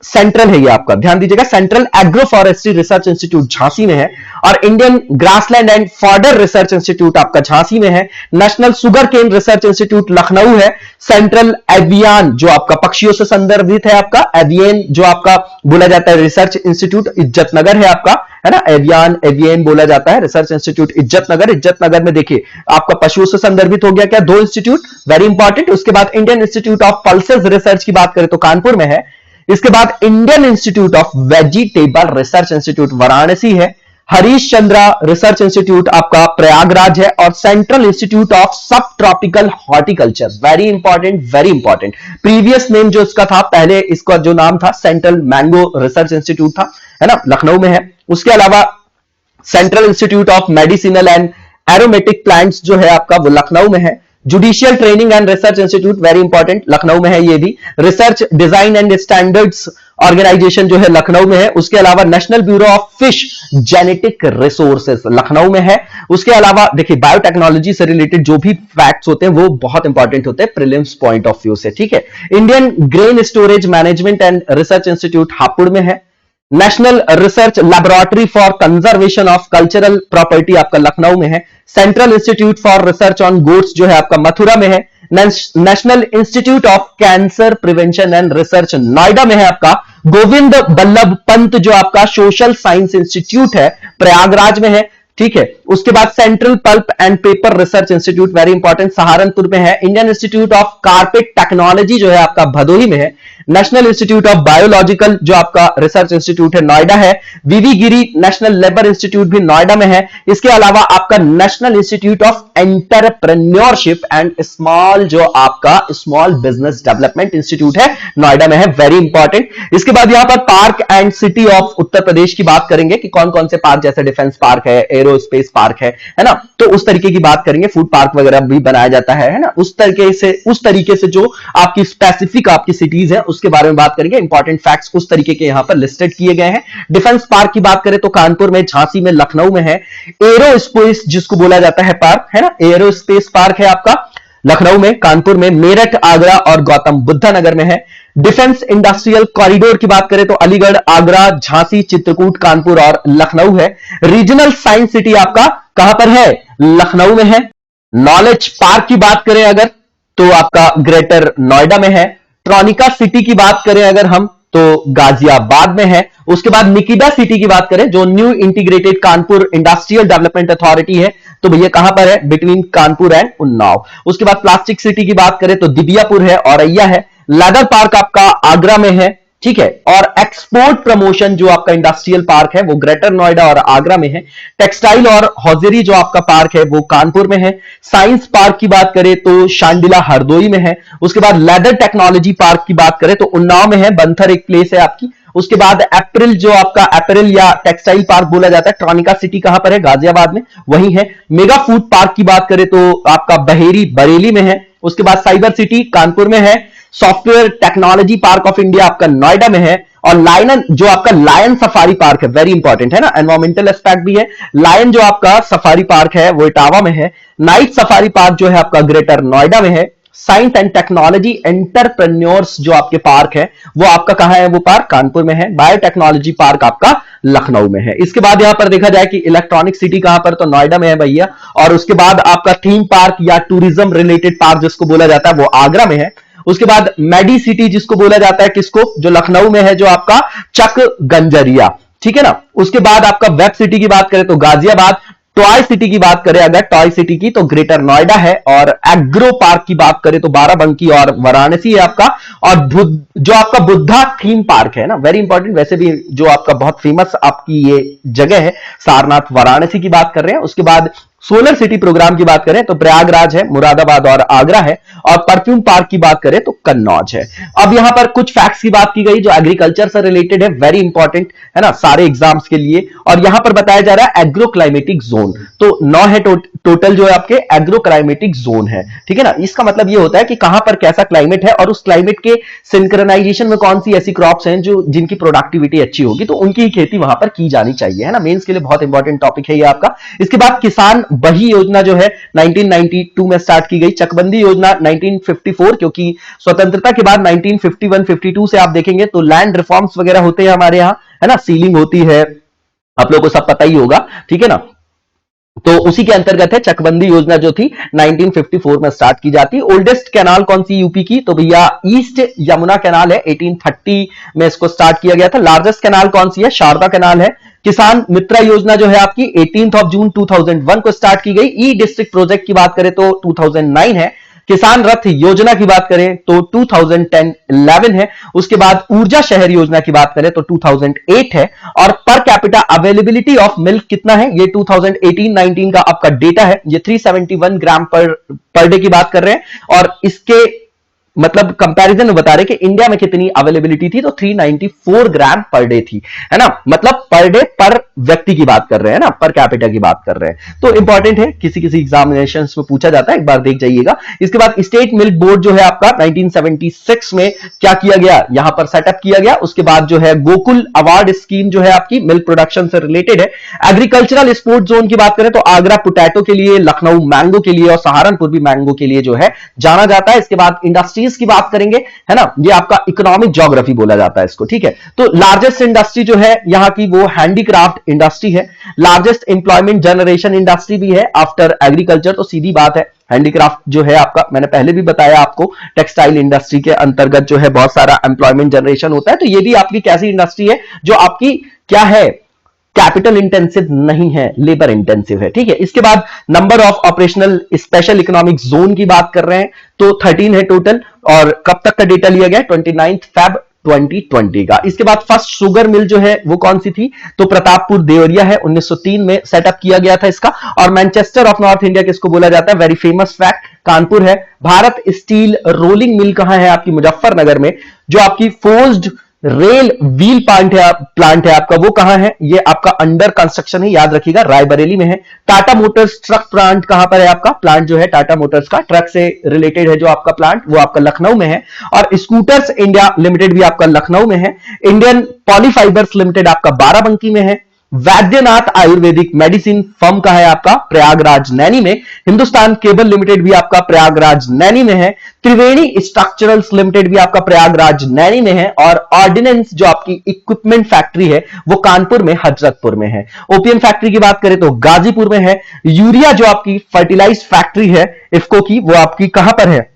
सेंट्रल है ये आपका, ध्यान दीजिएगा, central agro forestry research institute Jhansi में है। और Indian grassland and fodder research institute आपका झांसी में है। National sugar cane research institute Lucknow है। सेंट्रल एवियान जो आपका पक्षियों से संदर्भित है आपका, एवियन जो आपका बोला जाता है रिसर्च इंस्टीट्यूट इज्जत नगर है आपका, है ना, एवियन बोला जाता है रिसर्च इंस्टीट्यूट इज्जत नगर में देखिए आपका पशुओं से संदर्भित हो गया क्या, 2 इंस्टीट्यूट, वेरी इंपॉर्टेंट। उसके बाद Indian institute of pulses research की बात करें तो कानपुर में है। इसके बाद Indian institute of vegetable research institute Varanasi है। हरीश चंद्रा रिसर्च इंस्टीट्यूट आपका प्रयागराज है, और सेंट्रल इंस्टीट्यूट ऑफ सब tropical horticulture, very important, very important. Previous name जो इसका था, पहले इसका जो नाम था सेंट्रल मैंगो रिसर्च इंस्टीट्यूट था, है ना, लखनऊ में है। उसके अलावा central institute of medicinal and aromatic plants जो है आपका, वो लखनऊ में है। Judicial training and research institute, very important, Lucknow में है ये भी। Research design and standards organisation जो है लखनऊ में है। उसके अलावा national bureau of fish genetic resources Lucknow में है। उसके अलावा देखिए बायोटेक्नोलॉजी से रिलेटेड जो भी फैक्ट्स होते हैं वो बहुत इंपॉर्टेंट होते हैं प्रीलिम्स पॉइंट ऑफ व्यू से, ठीक है। Indian grain storage management and research institute Hapur में है। National research laboratory for conservation of cultural property आपका लखनऊ में है। Central institute for research on goats जो है आपका मथुरा में है। National institute of cancer prevention and research Noida में है आपका। गोविंद बल्लभ पंत जो आपका सोशल साइंस इंस्टीट्यूट है प्रयागराज में है, ठीक है। उसके बाद central pulp and paper research institute, very important, Saharanpur में है। Indian institute of carpet technology जो है आपका भदोही में है। नेशनल इंस्टीट्यूट ऑफ बायोलॉजिकल जो आपका रिसर्च इंस्टीट्यूट है नोएडा है। वीवी गिरी नेशनल लेबर इंस्टीट्यूट भी नोएडा में है। इसके अलावा आपका national institute of entrepreneurship and small जो आपका स्मॉल बिजनेस डेवलपमेंट इंस्टीट्यूट है नोएडा में है, वेरी इंपॉर्टेंट। इसके बाद यहां पर park and city of Uttar Pradesh की बात करेंगे कि कौन कौन से पार्क, जैसे डिफेंस पार्क है, एरोस्पेस पार्क है ना, तो उस तरीके की बात करेंगे। फूड पार्क वगैरह भी बनाया जाता है ना, उस तरीके से जो आपकी स्पेसिफिक आपकी सिटीज है उसके बारे में बात करेंगे। इंपॉर्टेंट फैक्ट्स उस तरीके के यहां पर लिस्टेड किए गए हैं। डिफेंस पार्क की बात करें तो कानपुर में, झांसी में, लखनऊ में है। एरोस्पेस जिसको बोला जाता है पार्क, है ना, एरोस्पेस पार्क है आपका लखनऊ में, कानपुर में, मेरठ, आगरा और गौतम बुद्धा नगर में है। डिफेंस इंडस्ट्रियल कॉरिडोर की बात करें तो अलीगढ़, आगरा, झांसी, चित्रकूट, कानपुर और लखनऊ है। रीजनल साइंस सिटी आपका कहां पर है, लखनऊ में है। नॉलेज पार्क की बात करें अगर तो आपका ग्रेटर नोएडा में है। ट्रॉनिका सिटी की बात करें अगर हम तो गाजियाबाद में है। उसके बाद निकिडा सिटी की बात करें जो new integrated Kanpur industrial development authority है, तो भैया कहां पर है, बिटवीन कानपुर एंड उन्नाव। उसके बाद प्लास्टिक सिटी की बात करें तो दिबियापुर है, औरैया है। लेदर पार्क आपका आगरा में है, ठीक है। और एक्सपोर्ट प्रमोशन जो आपका इंडस्ट्रियल पार्क है वो ग्रेटर नोएडा और आगरा में है। टेक्सटाइल और हॉजरी जो आपका पार्क है वो कानपुर में है। साइंस पार्क की बात करें तो शांडिला हरदोई में है। उसके बाद लेदर टेक्नोलॉजी पार्क की बात करें तो उन्नाव में है, बंथर एक प्लेस है आपकी। उसके बाद अप्रैल जो आपका अप्रैल या टेक्सटाइल पार्क बोला जाता है, ट्रॉनिका सिटी कहां पर है, गाजियाबाद में, वही है। मेगा फूड पार्क की बात करें तो आपका बहेरी बरेली में है। उसके बाद साइबर सिटी कानपुर में है। Software technology park of India आपका नोएडा में है। और लायन जो आपका लायन सफारी पार्क है, वेरी इंपॉर्टेंट है ना, एनवायरमेंटल एस्पेक्ट भी है। लायन जो आपका सफारी पार्क है वो इटावा में है। नाइट सफारी पार्क जो है आपका ग्रेटर नोएडा में है। साइंस एंड टेक्नोलॉजी एंटरप्रेन्योर्स जो आपके पार्क है वो आपका कहां है, वो पार्क कानपुर में है। बायोटेक्नोलॉजी पार्क आपका लखनऊ में है। इसके बाद यहां पर देखा जाए कि इलेक्ट्रॉनिक सिटी कहां पर, तो नोएडा में है भैया। और उसके बाद आपका थीम पार्क या टूरिज्म रिलेटेड पार्क जिसको बोला जाता है वो आगरा में है। उसके बाद मेडी सिटी जिसको बोला जाता है किसको, जो लखनऊ में है, जो आपका चक गंजरिया, ठीक है ना। उसके बाद आपका वेब सिटी की बात करें तो गाजियाबाद। टॉय सिटी की बात करें अगर टॉय सिटी की तो ग्रेटर नोएडा है। और एग्रो पार्क की बात करें तो बाराबंकी और वाराणसी है आपका। और जो आपका बुद्धा थीम पार्क है ना, वेरी इंपॉर्टेंट, वैसे भी जो आपका बहुत फेमस आपकी ये जगह है सारनाथ, वाराणसी की बात कर रहे हैं। उसके बाद सोलर सिटी प्रोग्राम की बात करें तो प्रयागराज है, मुरादाबाद और आगरा है। और परफ्यूम पार्क की बात करें तो कन्नौज है। अब यहां पर कुछ फैक्ट्स की बात की गई जो एग्रीकल्चर से रिलेटेड है, वेरी इंपॉर्टेंट है ना सारे एग्जाम्स के लिए। और यहां पर बताया जा रहा है एग्रो क्लाइमेटिक जोन, तो 9 है टोटल जो है आपके एग्रो क्लाइमेटिक जोन है, ठीक है ना। इसका मतलब ये होता है कि कहां पर कैसा क्लाइमेट है और उस क्लाइमेट के सिंक्रोनाइजेशन में कौन सी ऐसी क्रॉप्स हैं जो जिनकी प्रोडक्टिविटी अच्छी होगी, तो उनकी खेती वहां पर की जानी चाहिए, है ना। मेंस के लिए बहुत इंपॉर्टेंट टॉपिक है ये आपका। इसके बाद किसान बही योजना जो है 1992 में स्टार्ट की गई। चकबंदी योजना 1954, क्योंकि स्वतंत्रता के बाद 1951-52 से आप देखेंगे तो लैंड रिफॉर्म्स वगैरह होते हैं हमारे यहां, है ना, सीलिंग होती है, आप लोगों को सब पता ही होगा, ठीक है ना। तो उसी के अंतर्गत है चकबंदी योजना जो थी 1954 में स्टार्ट की जाती है। ओल्डेस्ट कैनाल कौन सी यूपी की, तो भैया ईस्ट यमुना कैनाल है, 1830 में इसको स्टार्ट किया गया था। लार्जेस्ट कैनाल कौन सी है, शारदा कैनाल है। किसान मित्रा योजना जो है आपकी 18 जून 2001 को स्टार्ट की गई। ई डिस्ट्रिक्ट प्रोजेक्ट की बात करें तो 2009 है। किसान रथ योजना की बात करें तो 2010-11 है। उसके बाद ऊर्जा शहर योजना की बात करें तो 2008 है। और per capita availability of milk कितना है, ये 2018-19 का आपका डेटा है, ये 371 ग्राम पर डे की बात कर रहे हैं। और इसके मतलब कंपैरिजन में बता रहे कि इंडिया में कितनी अवेलेबिलिटी थी, तो 394 ग्राम पर डे थी, है ना। मतलब पर डे पर व्यक्ति की बात कर रहे हैं ना, पर कैपिटा की बात कर रहे हैं। तो इंपॉर्टेंट है, किसी किसी एग्जामिनेशन में पूछा जाता है, एक बार देख जाइएगा। इसके बाद स्टेट मिल्क बोर्ड जो है आपका 1976 में क्या किया गया, यहां पर सेटअप किया गया। उसके बाद जो है गोकुल अवार्ड स्कीम जो है आपकी मिल्क प्रोडक्शन से रिलेटेड है। एग्रीकल्चरल स्पोर्ट जोन की बात करें तो आगरा पोटैटो के लिए, लखनऊ मैंगो के लिए और सहारनपुर भी मैंगो के लिए जो है जाना जाता है। इसके बाद इंडस्ट्री की बात करेंगे, है ना, ये आपका इकोनॉमिक ज्योग्राफी बोला जाता है इसको, ठीक है। तो लार्जेस्ट इंडस्ट्री जो है यहां की वो हैंडीक्राफ्ट इंडस्ट्री है। लार्जेस्ट एम्प्लॉयमेंट जनरेशन इंडस्ट्री भी है आफ्टर एग्रीकल्चर, तो सीधी बात है हैंडीक्राफ्ट जो है आपका, मैंने पहले भी बताया आपको, टेक्सटाइल इंडस्ट्री के अंतर्गत जो है बहुत सारा एम्प्लॉयमेंट जनरेशन होता है। तो ये भी आपकी कैसी इंडस्ट्री है जो आपकी क्या है, कैपिटल इंटेंसिव नहीं है, लेबर इंटेंसिव है, ठीक है। इसके बाद number of operational special economic zone की बात कर रहे हैं तो 13 है टोटल। और कब तक का डेटा लिया गया, 29 Feb 2020 का। इसके बाद फर्स्ट शुगर मिल जो है वो कौन सी थी, तो प्रतापपुर देवरिया है, 1903 में सेटअप किया गया था इसका। और मैनचेस्टर ऑफ नॉर्थ इंडिया किसको बोला जाता है, वेरी फेमस फैक्ट, कानपुर है। भारत स्टील रोलिंग मिल कहां है आपकी, मुजफ्फरनगर में। जो आपकी फोर्स्ड रेल व्हील प्लांट है आपका, वो कहां है, ये आपका अंडर कंस्ट्रक्शन है, याद रखिएगा, रायबरेली में है। टाटा मोटर्स ट्रक प्लांट कहां पर है आपका, प्लांट जो है टाटा मोटर्स का ट्रक से रिलेटेड है जो आपका प्लांट, वो आपका लखनऊ में है। और स्कूटर्स इंडिया लिमिटेड भी आपका लखनऊ में है। इंडियन पॉलीफाइबर्स लिमिटेड आपका बाराबंकी में है। वैद्यनाथ आयुर्वेदिक मेडिसिन फर्म का है आपका प्रयागराज नैनी में। हिंदुस्तान केबल लिमिटेड भी आपका प्रयागराज नैनी में है। त्रिवेणी स्ट्रक्चरल्स लिमिटेड भी आपका प्रयागराज नैनी में है। और ऑर्डिनेंस जो आपकी इक्विपमेंट फैक्ट्री है वो कानपुर में हजरतपुर में है। ओपीएम फैक्ट्री की बात करें तो गाजीपुर में है। यूरिया जो आपकी फर्टिलाइज फैक्ट्री है इफ्को की, वो आपकी कहां पर है,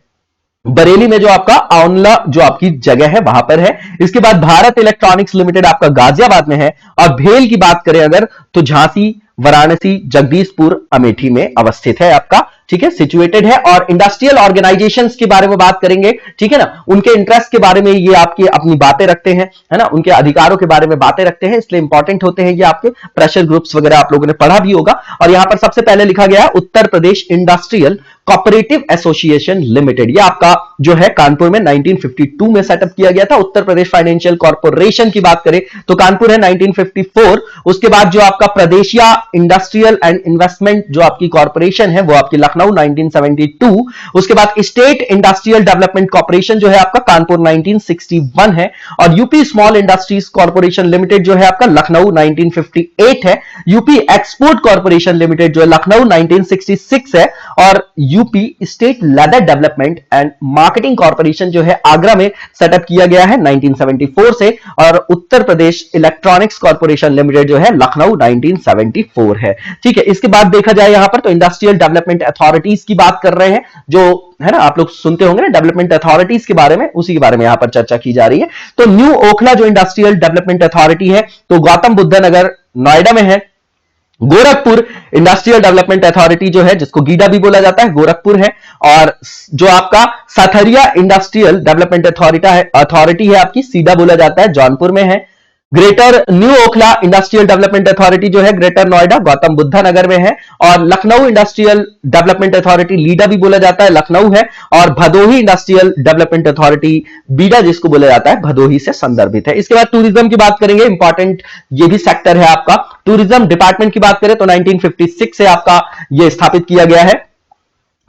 बरेली में जो आपका आंवला जो आपकी जगह है वहां पर है। इसके बाद भारत इलेक्ट्रॉनिक्स लिमिटेड आपका गाजियाबाद में है। और भेल की बात करें अगर तो झांसी, वाराणसी, जगदीशपुर, अमेठी में अवस्थित है आपका, ठीक है, सिचुएटेड है। और इंडस्ट्रियल ऑर्गेनाइजेशंस के बारे में बात करेंगे, ठीक है ना, उनके इंटरेस्ट के बारे में ये आपकी अपनी बातें रखते हैं, है ना, उनके अधिकारों के बारे में बातें रखते हैं, इसलिए इंपॉर्टेंट होते हैं ये आपके। प्रेशर ग्रुप्स वगैरह आप लोगों ने पढ़ा भी होगा। और यहां पर सबसे पहले लिखा गया है Uttar Pradesh industrial cooperative association limited, ये आपका जो है कानपुर में 1952 में सेटअप किया गया था। उत्तर प्रदेश फाइनेंशियल कॉर्पोरेशन की बात करें तो कानपुर है 1954। उसके बाद जो आपका प्रदेशिया इंडस्ट्रियल एंड इन्वेस्टमेंट जो आपकी कॉर्पोरेशन है वो आपकी लखनऊ 1972। उसके बाद स्टेट इंडस्ट्रियल डेवलपमेंट कॉर्पोरेशन जो है आपका कानपुर 1961 है। और UP small industries corporation limited जो है आपका लखनऊ 1958 है। यूपी एक्सपोर्ट कॉर्पोरेशन लिमिटेड जो है लखनऊ 1966 है। और UP state leather development and marketing corporation जो है आगरा में सेटअप किया गया है 1974 से। और Uttar Pradesh electronics corporation limited जो है लखनऊ 1974 है, ठीक है। इसके बाद देखा जाए यहां पर तो इंडस्ट्रियल डेवलपमेंट अथॉरिटीज की बात कर रहे हैं, जो है ना आप लोग सुनते होंगे ना डेवलपमेंट अथॉरिटीज के बारे में, उसी के बारे में यहां पर चर्चा की जा रही है। तो न्यू ओखला जो इंडस्ट्रियल डेवलपमेंट अथॉरिटी है तो गौतम बुद्ध नगर नोएडा में है। गोरखपुर इंडस्ट्रियल डेवलपमेंट अथॉरिटी जो है जिसको गीडा भी बोला जाता है गोरखपुर है। और जो आपका साथरिया इंडस्ट्रियल डेवलपमेंट अथॉरिटी है आपकी सीडा बोला जाता है, जौनपुर में है। Greater new Okhla industrial development authority जो है ग्रेटर नोएडा गौतम बुद्धा नगर में है। और Lucknow industrial development authority Leda भी बोला जाता है, लखनऊ है। और भदोही इंडस्ट्रियल डेवलपमेंट अथॉरिटी बीडा जिसको बोला जाता है भदोही से संदर्भित है। इसके बाद टूरिज्म की बात करेंगे, इंपॉर्टेंट ये भी सेक्टर है आपका। टूरिज्म डिपार्टमेंट की बात करें तो 1956 से आपका ये स्थापित किया गया है,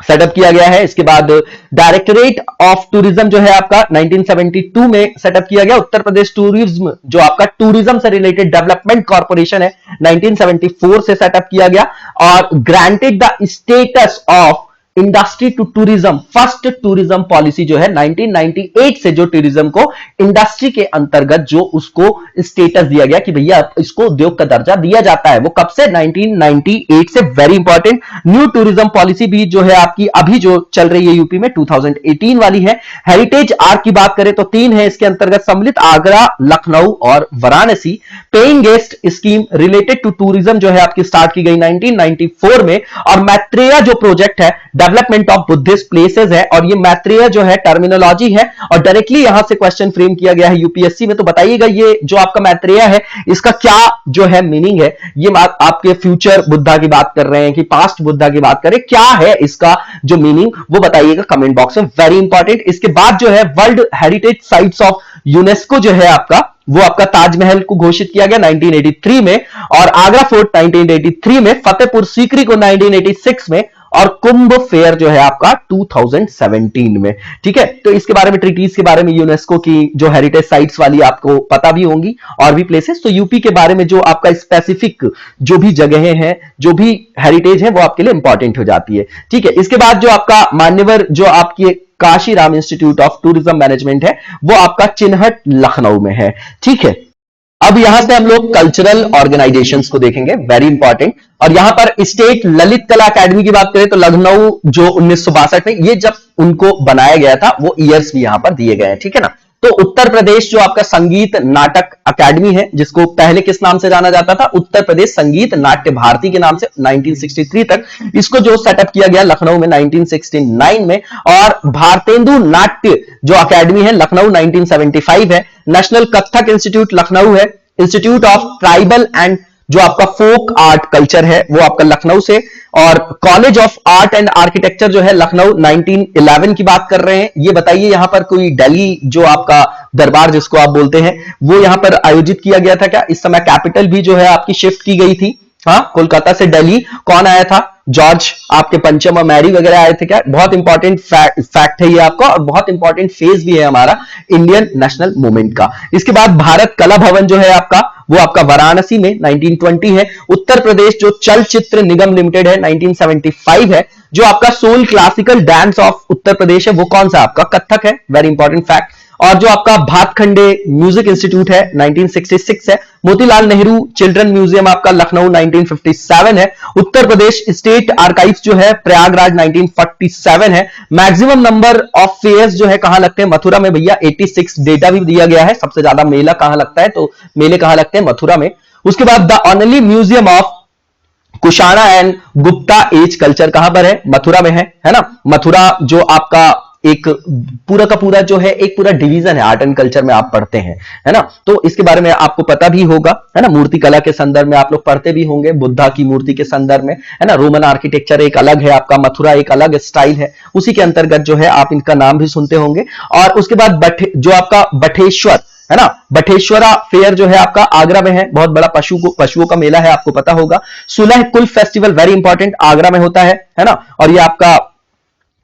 सेटअप किया गया है। इसके बाद डायरेक्टरेट ऑफ टूरिज्म जो है आपका 1972 में सेटअप किया गया। उत्तर प्रदेश टूरिज्म जो आपका टूरिज्म से रिलेटेड डेवलपमेंट कॉर्पोरेशन है 1974 से सेटअप किया गया। और granted the status of industry to tourism, first tourism policy जो है 1998 से जो टूरिज्म को इंडस्ट्री के अंतर्गत जो उसको स्टेटस दिया गया कि भैया इसको उद्योग का दर्जा दिया जाता है, वो कब से 1998 से। Very important new tourism policy भी जो है आपकी अभी जो चल रही है यूपी में 2018 वाली है। हेरिटेज आर्क की बात करें तो 3 है इसके अंतर्गत सम्मिलित, आगरा, लखनऊ और Varanasi. Paying guest scheme related to tourism जो है आपकी स्टार्ट की गई 1994 में। और मैत्रेया जो प्रोजेक्ट है डेवलपमेंट ऑफ बुद्धिस्ट प्लेसेस है, और ये मैत्रेय जो है टर्मिनोलॉजी है, और डायरेक्टली यहां से क्वेश्चन फ्रेम किया गया है यूपीएससी में। तो बताइएगा ये जो आपका मैत्रेय है इसका क्या जो है मीनिंग है? ये आपके फ्यूचर बुद्धा की बात कर रहे हैं कि पास्ट बुद्धा की बात करें, क्या है इसका जो मीनिंग, वो बताइएगा कमेंट बॉक्स में, वेरी इंपॉर्टेंट। इसके बाद जो है world heritage sites of UNESCO जो है आपका, वो आपका ताजमहल को घोषित किया गया 1983 में, और आगरा फोर्ट 1983 में, फतेहपुर सीकरी को 1986 में, और कुंभ फेयर जो है आपका 2017 में। ठीक है, तो इसके बारे में, ट्रीटीज के बारे में, यूनेस्को की जो हेरिटेज साइट्स वाली आपको पता भी होंगी, और भी प्लेसेस। तो यूपी के बारे में जो आपका स्पेसिफिक जो भी जगहें हैं, जो भी हेरिटेज है, वो आपके लिए इंपॉर्टेंट हो जाती है। ठीक है, इसके बाद जो आपका मान्यवर जो आपकी Kashiram institute of tourism management है, वो आपका चिन्हट लखनऊ में है। ठीक है, अब यहां से हम लोग कल्चरल ऑर्गेनाइजेशंस को देखेंगे, वेरी इंपॉर्टेंट। और यहां पर स्टेट ललित कला अकेडमी की बात करें तो लखनऊ जो 1962 में, ये जब उनको बनाया गया था, वो ईयर्स भी यहां पर दिए गए हैं। ठीक है ना। तो उत्तर प्रदेश जो आपका संगीत नाटक अकेडमी है, जिसको पहले किस नाम से जाना जाता था, उत्तर प्रदेश संगीत नाट्य भारती के नाम से, 1963 तक इसको जो सेटअप किया गया लखनऊ में 1969 में। और भारतेंदु नाट्य जो अकेडमी है लखनऊ 1975 है। नेशनल कथक इंस्टीट्यूट लखनऊ है। इंस्टीट्यूट ऑफ ट्राइबल एंड जो आपका फोक आर्ट कल्चर है, वो आपका लखनऊ से। और college of art and architecture जो है लखनऊ 1911 की बात कर रहे हैं। ये बताइए यहां पर कोई दिल्ली जो आपका दरबार जिसको आप बोलते हैं, वो यहां पर आयोजित किया गया था क्या? इस समय कैपिटल भी जो है आपकी शिफ्ट की गई थी, हाँ, कोलकाता से दिल्ली। कौन आया था? जॉर्ज आपके पंचम और मैरी वगैरह आए थे क्या? बहुत इंपॉर्टेंट फैक्ट है ये आपका, और बहुत इंपॉर्टेंट फेज भी है हमारा इंडियन नेशनल मूवमेंट का। इसके बाद भारत कला भवन जो है आपका, वो आपका वाराणसी में 1920 है। उत्तर प्रदेश जो चलचित्र निगम लिमिटेड है 1975 है। जो आपका soul classical dance of Uttar Pradesh है, वो कौन सा? आपका कथक है, वेरी इंपॉर्टेंट फैक्ट। और जो आपका भातखंडे म्यूजिक इंस्टीट्यूट है 1966 है। मोतीलाल नेहरू चिल्ड्रन म्यूजियम आपका लखनऊ 1957 है। उत्तर प्रदेश स्टेट आर्काइव्स जो है प्रयागराज 1947 है। मैक्सिमम नंबर ऑफ फेयर्स जो है कहां लगते हैं? मथुरा में भैया 86 डेटा भी दिया गया है। सबसे ज्यादा मेला कहां लगता है? तो मेले कहां लगते हैं? मथुरा में। उसके बाद the only museum of Kushana and Gupta age culture कहां पर है? मथुरा में है ना। मथुरा जो आपका एक पूरा का पूरा जो है एक पूरा डिवीजन है, आर्ट एंड कल्चर में आप पढ़ते हैं, है ना। तो इसके बारे में आपको पता भी होगा, है ना। मूर्ति कला के संदर्भ में आप लोग पढ़ते भी होंगे, बुद्धा की मूर्ति के संदर्भ में, है ना। रोमन आर्किटेक्चर एक अलग है आपका, मथुरा एक अलग स्टाइल है, उसी के अंतर्गत जो है आप इनका नाम भी सुनते होंगे। और उसके बाद जो आपका बठेश्वर है ना, बठेश्वरा फेयर जो है आपका आगरा में है। बहुत बड़ा पशुओं का मेला है, आपको पता होगा। सुलह कुल फेस्टिवल वेरी इंपॉर्टेंट, आगरा में होता है ना। और ये आपका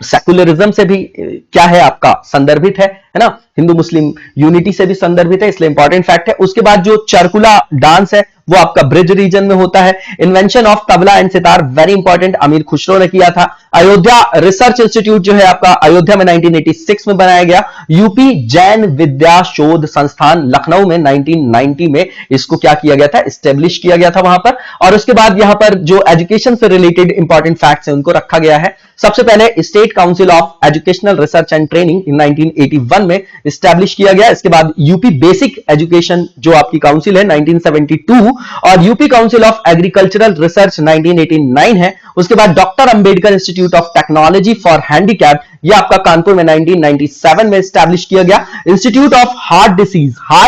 सेकुलरिज्म से भी क्या है आपका संदर्भित है ना, हिंदू मुस्लिम यूनिटी से भी संदर्भित है, इसलिए इंपॉर्टेंट फैक्ट है। उसके बाद जो चरकुला डांस है वो आपका ब्रिज रीजन में होता है। Invention of tabla and sitar very important, अमीर खुसरो ने किया था। अयोध्या रिसर्च इंस्टीट्यूट जो है आपका अयोध्या में 1986 में बनाया गया। यूपी जैन विद्या शोध संस्थान लखनऊ में 1990 में इसको क्या किया गया था? एस्टेब्लिश किया गया था वहां पर। और उसके बाद यहां पर जो एजुकेशन से रिलेटेड इंपॉर्टेंट फैक्ट्स हैं उनको रखा गया है। सबसे पहले state council of educational research and training in 1981 में एस्टैब्लिश किया गया। इसके बाद यूपी बेसिक एजुकेशन जो आपकी काउंसिल है 1972, और UP council of agricultural research 1989 है। उसके बाद doctor Ambedkar institute of technology for handicap, ये आपका कानपुर में 1997 में एस्टैब्लिश किया गया। Institute of heart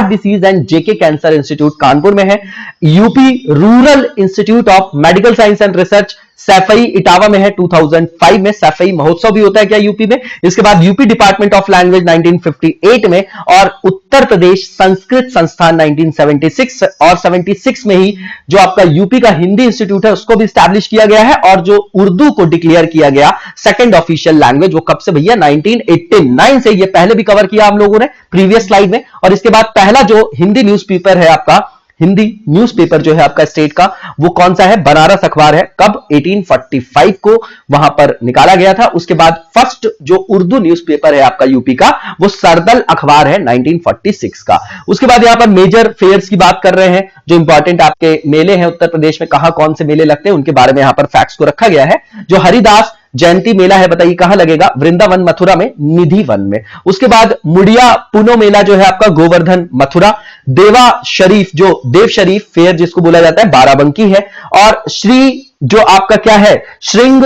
disease and JK cancer institute Kanpur में है। UP rural institute of Medical science and research Saifai Etawah में है 2005 में। सैफई महोत्सव भी होता है क्या यूपी में? इसके बाद यूपी डिपार्टमेंट ऑफ लैंग्वेज 1958 में, और उत्तर प्रदेश संस्कृत संस्थान 1976 और 76 में ही जो आपका यूपी का हिंदी इंस्टीट्यूट है उसको भी स्टैब्लिश किया गया है। और जो उर्दू को डिक्लेयर किया गया सेकंड ऑफिशियल लैंग्वेज, वो कब से भैया? 1989 से। ये पहले भी कवर किया हम लोगों ने प्रीवियस स्लाइड में। और इसके बाद पहला जो हिंदी न्यूज़पेपर है आपका, हिंदी न्यूज़पेपर जो है आपका स्टेट का, वो कौन सा है? बनारस अखबार है। कब? 1845 को वहां पर निकाला गया था। उसके बाद फर्स्ट जो उर्दू न्यूज़पेपर है आपका यूपी का, वो सरदल अखबार है 1946 का। उसके बाद यहां पर मेजर फेयर्स की बात कर रहे हैं, जो इंपॉर्टेंट आपके मेले हैं उत्तर प्रदेश में, कहां कौन से मेले लगते हैं उनके बारे में यहां पर फैक्ट्स को रखा गया है। जो हरिदास जयंती मेला है, बताइए कहां लगेगा? वृंदावन मथुरा में, निधि वन में। उसके बाद मुड़िया पुनो मेला जो है आपका गोवर्धन मथुरा। देवा शरीफ जो देव शरीफ फेयर जिसको बोला जाता है बाराबंकी है। और श्री जो आपका क्या है? श्रृंग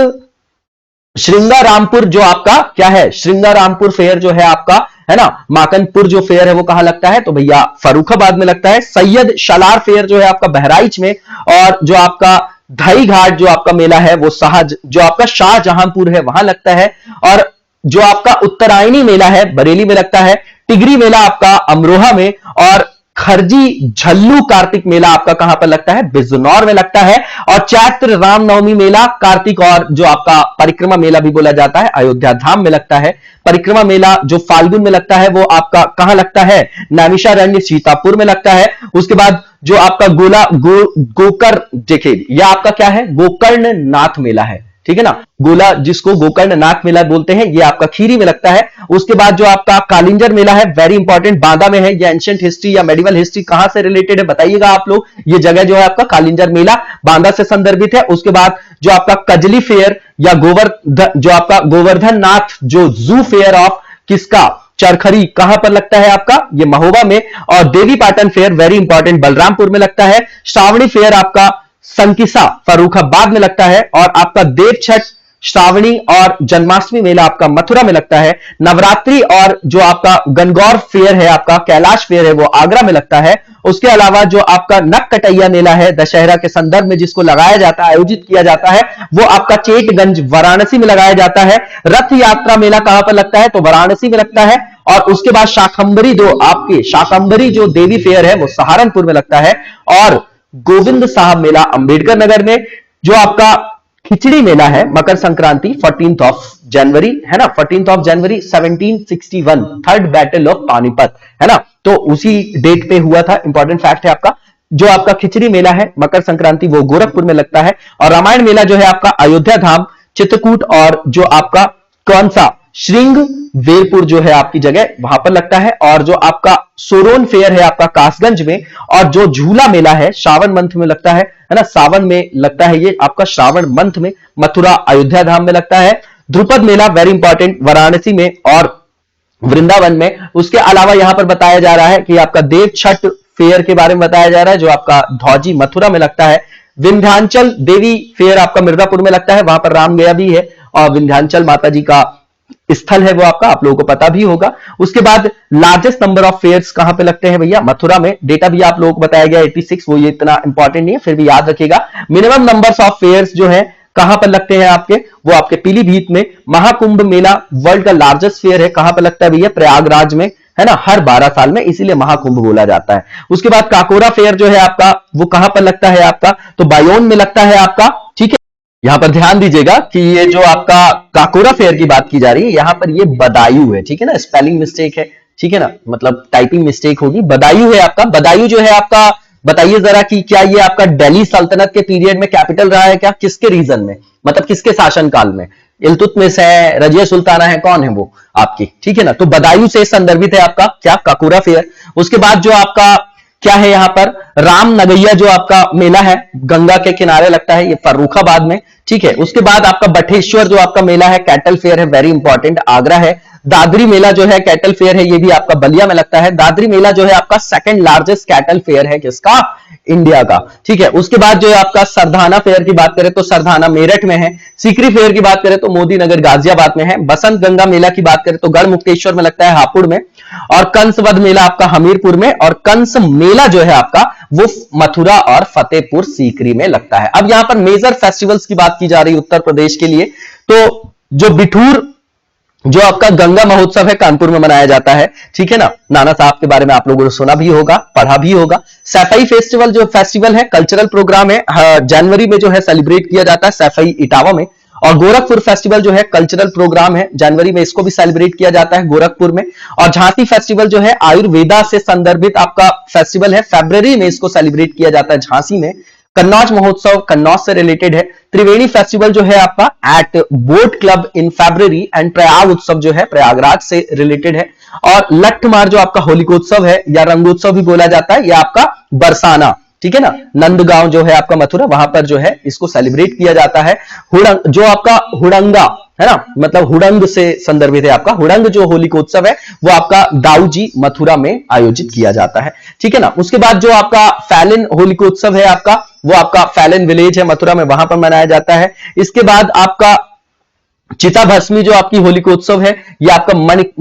श्रृंगारामपुर जो आपका क्या है, श्रृंगारामपुर फेयर जो है आपका, है ना, माकनपुर जो फेयर है वो कहां लगता है, तो भैया फर्रुखाबाद में लगता है। सैयद शलार फेयर जो है आपका बहराइच में, और जो आपका धाई घाट जो आपका मेला है वो जो आपका शाहजहांपुर है वहां लगता है। और जो आपका उत्तरायणी मेला है बरेली में लगता है। टिगरी मेला आपका अमरोहा में, और खरजी झल्लू कार्तिक मेला आपका कहां पर लगता है, बिजनौर में लगता है। और चैत्र रामनवमी मेला कार्तिक, और जो आपका परिक्रमा मेला भी बोला जाता है, अयोध्या धाम में लगता है। परिक्रमा मेला जो फाल्गुन में लगता है वो आपका कहां लगता है, नैमिषारण्य सीतापुर में लगता है। उसके बाद जो आपका गोकर देखिए यह आपका क्या है, गोकर्ण नाथ मेला है, ठीक है ना, गोला जिसको गोकर्ण नाथ मेला बोलते हैं, ये आपका खीरी में लगता है। उसके बाद जो आपका कालिंजर मेला है, वेरी इंपॉर्टेंट, बांदा में है। ये एंशिएंट हिस्ट्री या मेडिवल हिस्ट्री कहां से रिलेटेड है बताइएगा आप लोग। ये जगह जो है आपका कालिंजर मेला बांदा से संदर्भित है। उसके बाद जो आपका कजली फेयर या जो आपका गोवर्धन नाथ जो जू फेयर ऑफ किसका, चरखरी, कहां पर लगता है आपका, ये महोबा में। और Devi Patan fair very important Balrampur में लगता है। श्रावणी फेयर आपका संकिसा फर्रुखाबाद में लगता है। और आपका देव छठ, श्रावणी और जन्माष्टमी मेला आपका मथुरा में लगता है। नवरात्रि और जो आपका गणगौर फेयर है आपका, कैलाश फेयर है वो आगरा में लगता है। उसके अलावा जो आपका नक कटैया मेला है दशहरा के संदर्भ में जिसको लगाया जाता है, आयोजित किया जाता है, वो आपका चेटगंज वाराणसी में लगाया जाता है। रथ यात्रा मेला कहां पर लगता है, तो वाराणसी में लगता है। और उसके बाद शाकंभरी जो देवी फेयर है वो सहारनपुर में लगता है। और गोविंद साहब मेला अंबेडकर नगर में। जो आपका खिचड़ी मेला है Makar Sankranti 14th of January, है ना, 14th of January 1761, third battle of Panipat, है ना, तो उसी डेट पे हुआ था। इंपॉर्टेंट फैक्ट है आपका। जो आपका खिचड़ी मेला है मकर संक्रांति वो गोरखपुर में लगता है। और रामायण मेला जो है आपका अयोध्या धाम, चित्रकूट, और जो आपका कौन सा श्रृंग वेरपुर जो है आपकी जगह वहां पर लगता है। और जो आपका सोरोन फेयर है आपका कासगंज में। और जो झूला मेला है श्रावण मंथ में लगता है ना, सावन में लगता है ये आपका श्रावण मंथ में, मथुरा अयोध्या धाम में लगता है। ध्रुपद मेला वेरी इंपॉर्टेंट वाराणसी में और वृंदावन में। उसके अलावा यहां पर बताया जा रहा है कि आपका देव छठ फेयर के बारे में बताया जा रहा है जो आपका धौजी मथुरा में लगता है। विंध्याचल देवी फेयर आपका मिर्जापुर में लगता है, वहां पर रामगया भी है और विंध्याचल माता जी का स्थल है वो आपका, आप लोगों को पता भी होगा। उसके बाद लार्जेस्ट नंबर ऑफ फेयर्स कहां पे लगते हैं भैया, मथुरा में। डेटा भी आप लोगों को बताया गया 86, वो ये इतना इंपॉर्टेंट नहीं है, फिर भी याद रखिएगा। मिनिमम नंबर्स ऑफ फेयर्स जो है कहां पर लगते हैं आपके, वो आपके पीलीभीत में। महाकुंभ मेला वर्ल्ड का लार्जेस्ट फेयर है, कहां पर लगता है भैया, प्रयागराज में, है ना, हर 12 साल में, इसीलिए महाकुंभ बोला जाता है। उसके बाद काकोरा फेयर जो है आपका वो कहां पर लगता है आपका, तो बायोन में लगता है आपका, ठीक है। यहां पर ध्यान दीजिएगा कि ये जो आपका काकोरा फेयर की बात की जा रही है, यहां पर ये बदायूं है, ठीक है ना, स्पेलिंग मिस्टेक है, ठीक है ना, मतलब टाइपिंग मिस्टेक होगी। बदायूं है आपका। बदायूं जो है आपका, बताइए जरा कि क्या ये आपका दिल्ली सल्तनत के पीरियड में कैपिटल रहा है क्या, किसके रीजन में, मतलब किसके शासनकाल में, इल्तुतमिश है, रजिया सुल्ताना है, कौन है वो आपकी, ठीक है ना। तो बदायूं से संदर्भित है आपका क्या, काकोरा फेयर। उसके बाद जो आपका क्या है यहां पर, राम नगैया जो आपका मेला है गंगा के किनारे लगता है, ये फर्रुखाबाद में, ठीक है। उसके बाद आपका बटेश्वर जो आपका मेला है कैटल फेयर है, वेरी इंपॉर्टेंट, आगरा है। दादरी मेला जो है कैटल फेयर है, ये भी आपका बलिया में लगता है। दादरी मेला जो है आपका सेकंड लार्जेस्ट कैटल फेयर है किसका, इंडिया का, ठीक है। उसके बाद जो है आपका सरधाना फेयर की बात करें तो सरधाना मेरठ में है। सीकरी फेयर की बात करें तो मोदी नगर गाजियाबाद में है। बसंत गंगा मेला की बात करें तो गढ़ मुक्तेश्वर में लगता है, हापुड़ में। और कंसवध मेला आपका हमीरपुर में। और कंस मेला जो है आपका वो मथुरा और फतेहपुर सीकरी में लगता है। अब यहां पर मेजर फेस्टिवल्स की बात की जा रही है उत्तर प्रदेश के लिए, तो जो बिठूर जो आपका गंगा महोत्सव है कानपुर में मनाया जाता है, ठीक है ना। नाना साहब के बारे में आप लोगों ने सुना भी होगा, पढ़ा भी होगा। सैफई फेस्टिवल जो फेस्टिवल है कल्चरल प्रोग्राम है, जनवरी में जो है सेलिब्रेट किया जाता है सैफई इटावा में। और गोरखपुर फेस्टिवल जो है कल्चरल प्रोग्राम है, जनवरी में इसको भी सेलिब्रेट किया जाता है गोरखपुर में। और झांसी फेस्टिवल जो है आयुर्वेदा से संदर्भित आपका फेस्टिवल है, फरवरी में इसको सेलिब्रेट किया जाता है झांसी में। कन्नौज महोत्सव कन्नौज से रिलेटेड है। त्रिवेणी फेस्टिवल जो है आपका at boat club in February. And Prayag Utsav जो है प्रयागराज से रिलेटेड है। और लट्ठमार जो आपका होलिकोत्सव है या रंगोत्सव भी बोला जाता है, यह आपका बरसाना, ठीक है ना, नंदगांव जो है आपका मथुरा, वहां पर जो है इसको सेलिब्रेट किया जाता है। हुड़ंग जो आपका हुड़ंगा है ना, मतलब हुड़ंग से संदर्भित है आपका। हुड़ंग जो होलिकोत्सव है वो आपका दाऊजी मथुरा में आयोजित किया जाता है, ठीक है ना। उसके बाद जो आपका फैलन होलिकोत्सव है आपका, वो आपका फैलन विलेज है मथुरा में, वहां पर मनाया जाता है। इसके बाद आपका चिता भस्मी जो आपकी होलिकोत्सव है, ये आपका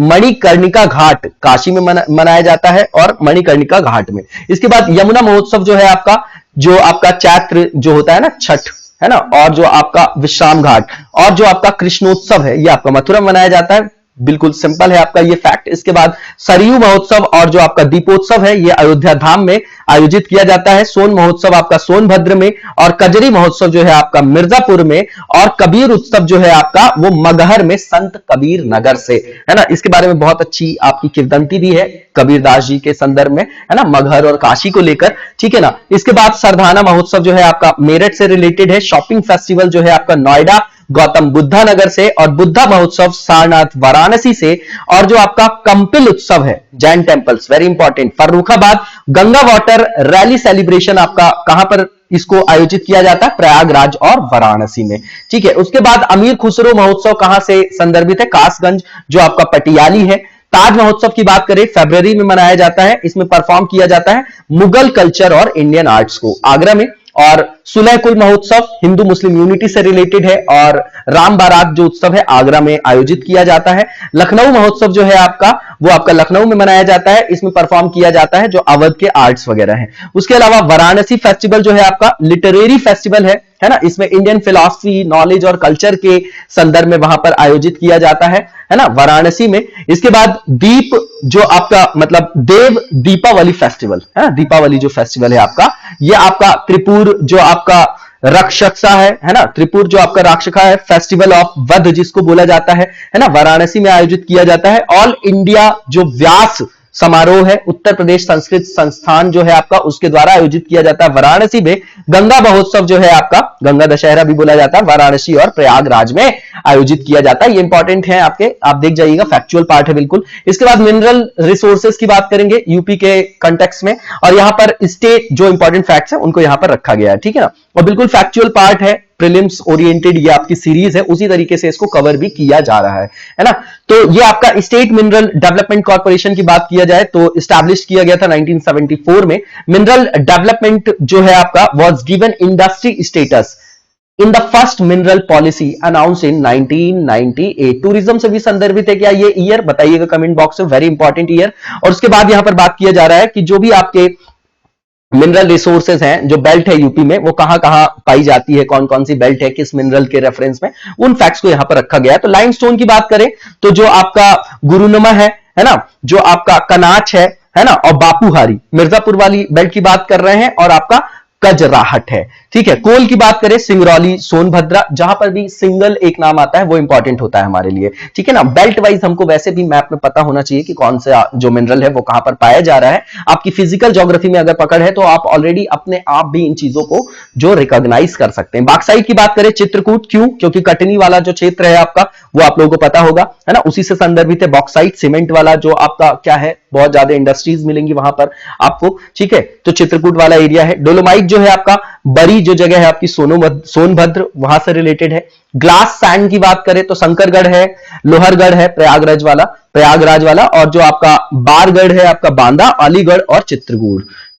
मणिकर्णिका घाट काशी में मनाया जाता है और मणिकर्णिका घाट में। इसके बाद यमुना महोत्सव जो है आपका, जो आपका चैत्र जो होता है ना, छठ है ना, और जो आपका विश्राम घाट और जो आपका कृष्णोत्सव है ये आपका मथुरा में मनाया जाता है। बिल्कुल सिंपल है आपका ये फैक्ट। इसके बाद सरयू महोत्सव और जो आपका दीपोत्सव है ये अयोध्या धाम में आयोजित किया जाता है। सोन महोत्सव आपका सोनभद्र में, और कजरी महोत्सव जो है आपका मिर्जापुर में, और कबीर उत्सव जो है आपका वो मगहर में संत कबीर नगर से, है ना। इसके बारे में बहुत अच्छी आपकी किंवदंती भी है कबीरदास जी के संदर्भ में, है ना, मगहर और काशी को लेकर, ठीक है ना। इसके बाद सरधाना महोत्सव जो है आपका मेरठ से रिलेटेड है। शॉपिंग फेस्टिवल जो है आपका नोएडा गौतम बुद्धा नगर से, और बुद्धा महोत्सव सारनाथ वाराणसी से, और जो आपका कंपिल उत्सव है Jain temples, very important, Farrukhabad Ganga water rally celebration आपका कहां पर इसको आयोजित किया जाता है, प्रयागराज और वाराणसी में, ठीक है। उसके बाद अमीर खुसरो महोत्सव कहां से संदर्भित है, कासगंज जो आपका पटियाली है। ताज महोत्सव की बात करें फरवरी में मनाया जाता है, इसमें परफॉर्म किया जाता है मुगल कल्चर और इंडियन आर्ट्स को आगरा में। और सुलह कुल महोत्सव हिंदू मुस्लिम यूनिटी से रिलेटेड है, और राम बारात जो उत्सव है आगरा में आयोजित किया जाता है। लखनऊ महोत्सव जो है आपका वो आपका लखनऊ में मनाया जाता है, इसमें परफॉर्म किया जाता है जो अवध के आर्ट्स वगैरह है। उसके अलावा वाराणसी फेस्टिवल जो है आपका लिटरेरी फेस्टिवल है ना, इसमें इंडियन फिलॉसफी, नॉलेज और कल्चर के संदर्भ में वहां पर आयोजित किया जाता है ना, वाराणसी में। इसके बाद दीप जो आपका मतलब देव दीपावली फेस्टिवल है ना, दीपावली जो फेस्टिवल है आपका, ये आपका त्रिपुर जो आपका राक्षसा है ना, त्रिपुर जो आपका राक्षसा है, फेस्टिवल ऑफ वध जिसको बोला जाता है ना, वाराणसी में आयोजित किया जाता है। ऑल इंडिया जो व्यास समारोह है उत्तर प्रदेश संस्कृत संस्थान जो है आपका उसके द्वारा आयोजित किया जाता है वाराणसी में। गंगा महोत्सव जो है आपका, गंगा दशहरा भी बोला जाता है, वाराणसी और प्रयागराज में आयोजित किया जाता है। ये इंपॉर्टेंट है आपके, आप देख जाइएगा, फैक्चुअल पार्ट है बिल्कुल। इसके बाद मिनरल रिसोर्सेज की बात करेंगे यूपी के कंटेक्स्ट में, और यहां पर स्टेट जो इंपॉर्टेंट फैक्ट्स है उनको यहां पर रखा गया है, ठीक है ना, और बिल्कुल फैक्चुअल पार्ट है, प्रीलिम्स ओरिएंटेड ये आपकी सीरीज है, उसी तरीके से इसको कवर भी किया जा रहा है ना। तो ये आपका स्टेट मिनरल डेवलपमेंट कॉर्पोरेशन की बात किया जाए तो एस्टैब्लिश किया गया था 1974 में। मिनरल डेवलपमेंट जो है आपका was given industry status in the first mineral policy announce in 1998। Tourism से भी संदर्भित है क्या ये ईयर, बताइएगा कमेंट बॉक्स में, वेरी इंपॉर्टेंट ईयर। और उसके बाद यहां पर बात किया जा रहा है कि जो भी आपके मिनरल रिसोर्सेज हैं, जो बेल्ट है यूपी में, वो कहां कहां पाई जाती है, कौन कौन सी बेल्ट है, किस मिनरल के रेफरेंस में, उन फैक्ट्स को यहां पर रखा गया है। तो लाइमस्टोन की बात करें तो जो आपका गुरुनुमा है ना, जो आपका कनाच है ना, और बापूहारी मिर्जापुर वाली बेल्ट की बात कर रहे हैं, और आपका कजराहट है, ठीक है। कोल की बात करें सिंगरौली सोनभद्रा, जहां पर भी सिंगल एक नाम आता है वो इंपॉर्टेंट होता है हमारे लिए, ठीक है ना। बेल्ट वाइज हमको वैसे भी मैप में पता होना चाहिए कि कौन सा जो मिनरल है वो कहां पर पाया जा रहा है। आपकी फिजिकल ज्योग्राफी में अगर पकड़ है तो आप ऑलरेडी अपने आप भी इन चीजों को जो रिकॉग्नाइज कर सकते हैं। बॉक्साइट की बात करें चित्रकूट, क्यों, क्योंकि कटनी वाला जो क्षेत्र है आपका वो आप लोगों को पता होगा, है ना, उसी से संदर्भित है। बॉक्साइट सीमेंट वाला जो आपका क्या है, बहुत ज्यादा इंडस्ट्रीज मिलेंगी वहां पर आपको, ठीक है, तो चित्रकूट वाला एरिया है। डोलोमाइट जो है आपका बड़ी जो जगह है आपकी सोनभद्र, वहां से रिलेटेड है। ग्लास सैंड की बात करें तो शंकरगढ़ है, लोहरगढ़ है प्रयागराज वाला, और जो आपका बारगढ़ है आपका बांदा, अलीगढ़ और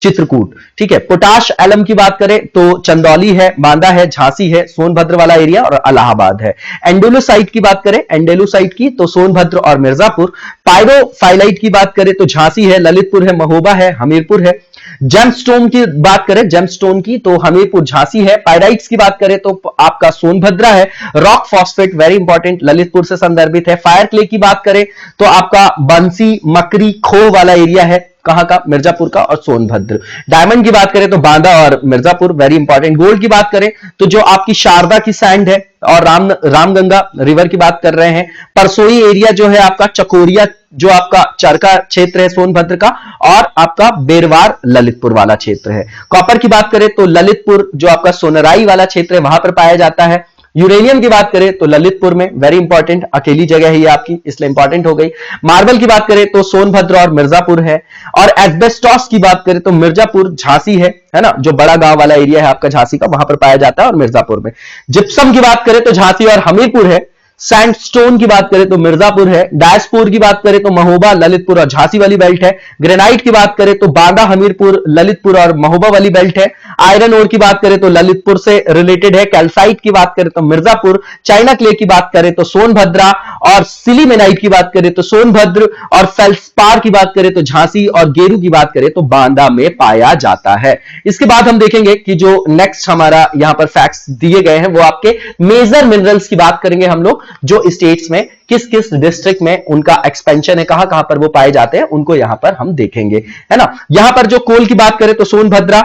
चित्रकूट, ठीक है। पोटाश एलम की बात करें तो चंदौली है, बांदा है, झांसी है, सोनभद्र वाला एरिया और इलाहाबाद है। एंडोलोसाइट की बात करें, एंडेलोसाइट की तो सोनभद्र और मिर्जापुर। पायरोफाइलाइट की बात करें तो झांसी है, ललितपुर है, महोबा है, हमीरपुर है। जेमस्टोन की बात करें, जेमस्टोन की तो हमीरपुर झांसी है। पायराइट्स की बात करें तो आपका सोनभद्र है। Rock phosphate very important, Lalitpur से संदर्भित है। फायर क्ले की बात करें तो आपका बंसी मकरी खो वाला एरिया है, कहां का, मिर्जापुर का और सोनभद्र। डायमंड की बात करें तो बांदा और मिर्जापुर, वेरी इंपॉर्टेंट। गोल्ड की बात करें तो जो आपकी शारदा की सैंड है और रामगंगा रिवर की बात कर रहे हैं। परसोई एरिया जो है आपका, चकोरिया जो आपका चरका क्षेत्र है सोनभद्र का, और आपका बेरवार ललितपुर वाला क्षेत्र है। कॉपर की बात करें तो ललितपुर जो आपका सोनराई वाला क्षेत्र है वहां पर पाया जाता है। यूरेनियम की बात करें तो ललितपुर में, वेरी इंपॉर्टेंट, अकेली जगह है ये आपकी, इसलिए इंपॉर्टेंट हो गई। मार्बल की बात करें तो सोनभद्र और मिर्जापुर है। और एस्बेस्टॉस की बात करें तो मिर्जापुर झांसी है ना, जो बड़ा गांव वाला एरिया है आपका झांसी का, वहां पर पाया जाता है, और मिर्जापुर में। जिप्सम की बात करें तो झांसी और हमीरपुर है। सैंडस्टोन की बात करें तो मिर्जापुर है, डायस्पोर की बात करें तो महोबा, ललितपुर और झांसी वाली बेल्ट है, ग्रेनाइट की बात करें तो बांदा, हमीरपुर, ललितपुर और महोबा वाली बेल्ट है, आयरन ओर की बात करें तो ललितपुर से रिलेटेड है, कैल्साइट की बात करें तो मिर्जापुर, चाइना क्ले की बात करें तो सोनभद्रा और सिलीमेनाइट की बात करें तो सोनभद्र और फेल्सपार की बात करें तो झांसी और गेरू की बात करें तो बांदा में पाया जाता है। इसके बाद हम देखेंगे कि जो नेक्स्ट हमारा यहां पर फैक्ट्स दिए गए हैं वो आपके मेजर मिनरल्स की बात करेंगे हम लोग, जो स्टेट्स में किस किस डिस्ट्रिक्ट में उनका एक्सपेंशन है, कहां कहां पर वो पाए जाते हैं, उनको यहां पर हम देखेंगे, है ना। यहां पर जो कोल की बात करें तो सोनभद्रा,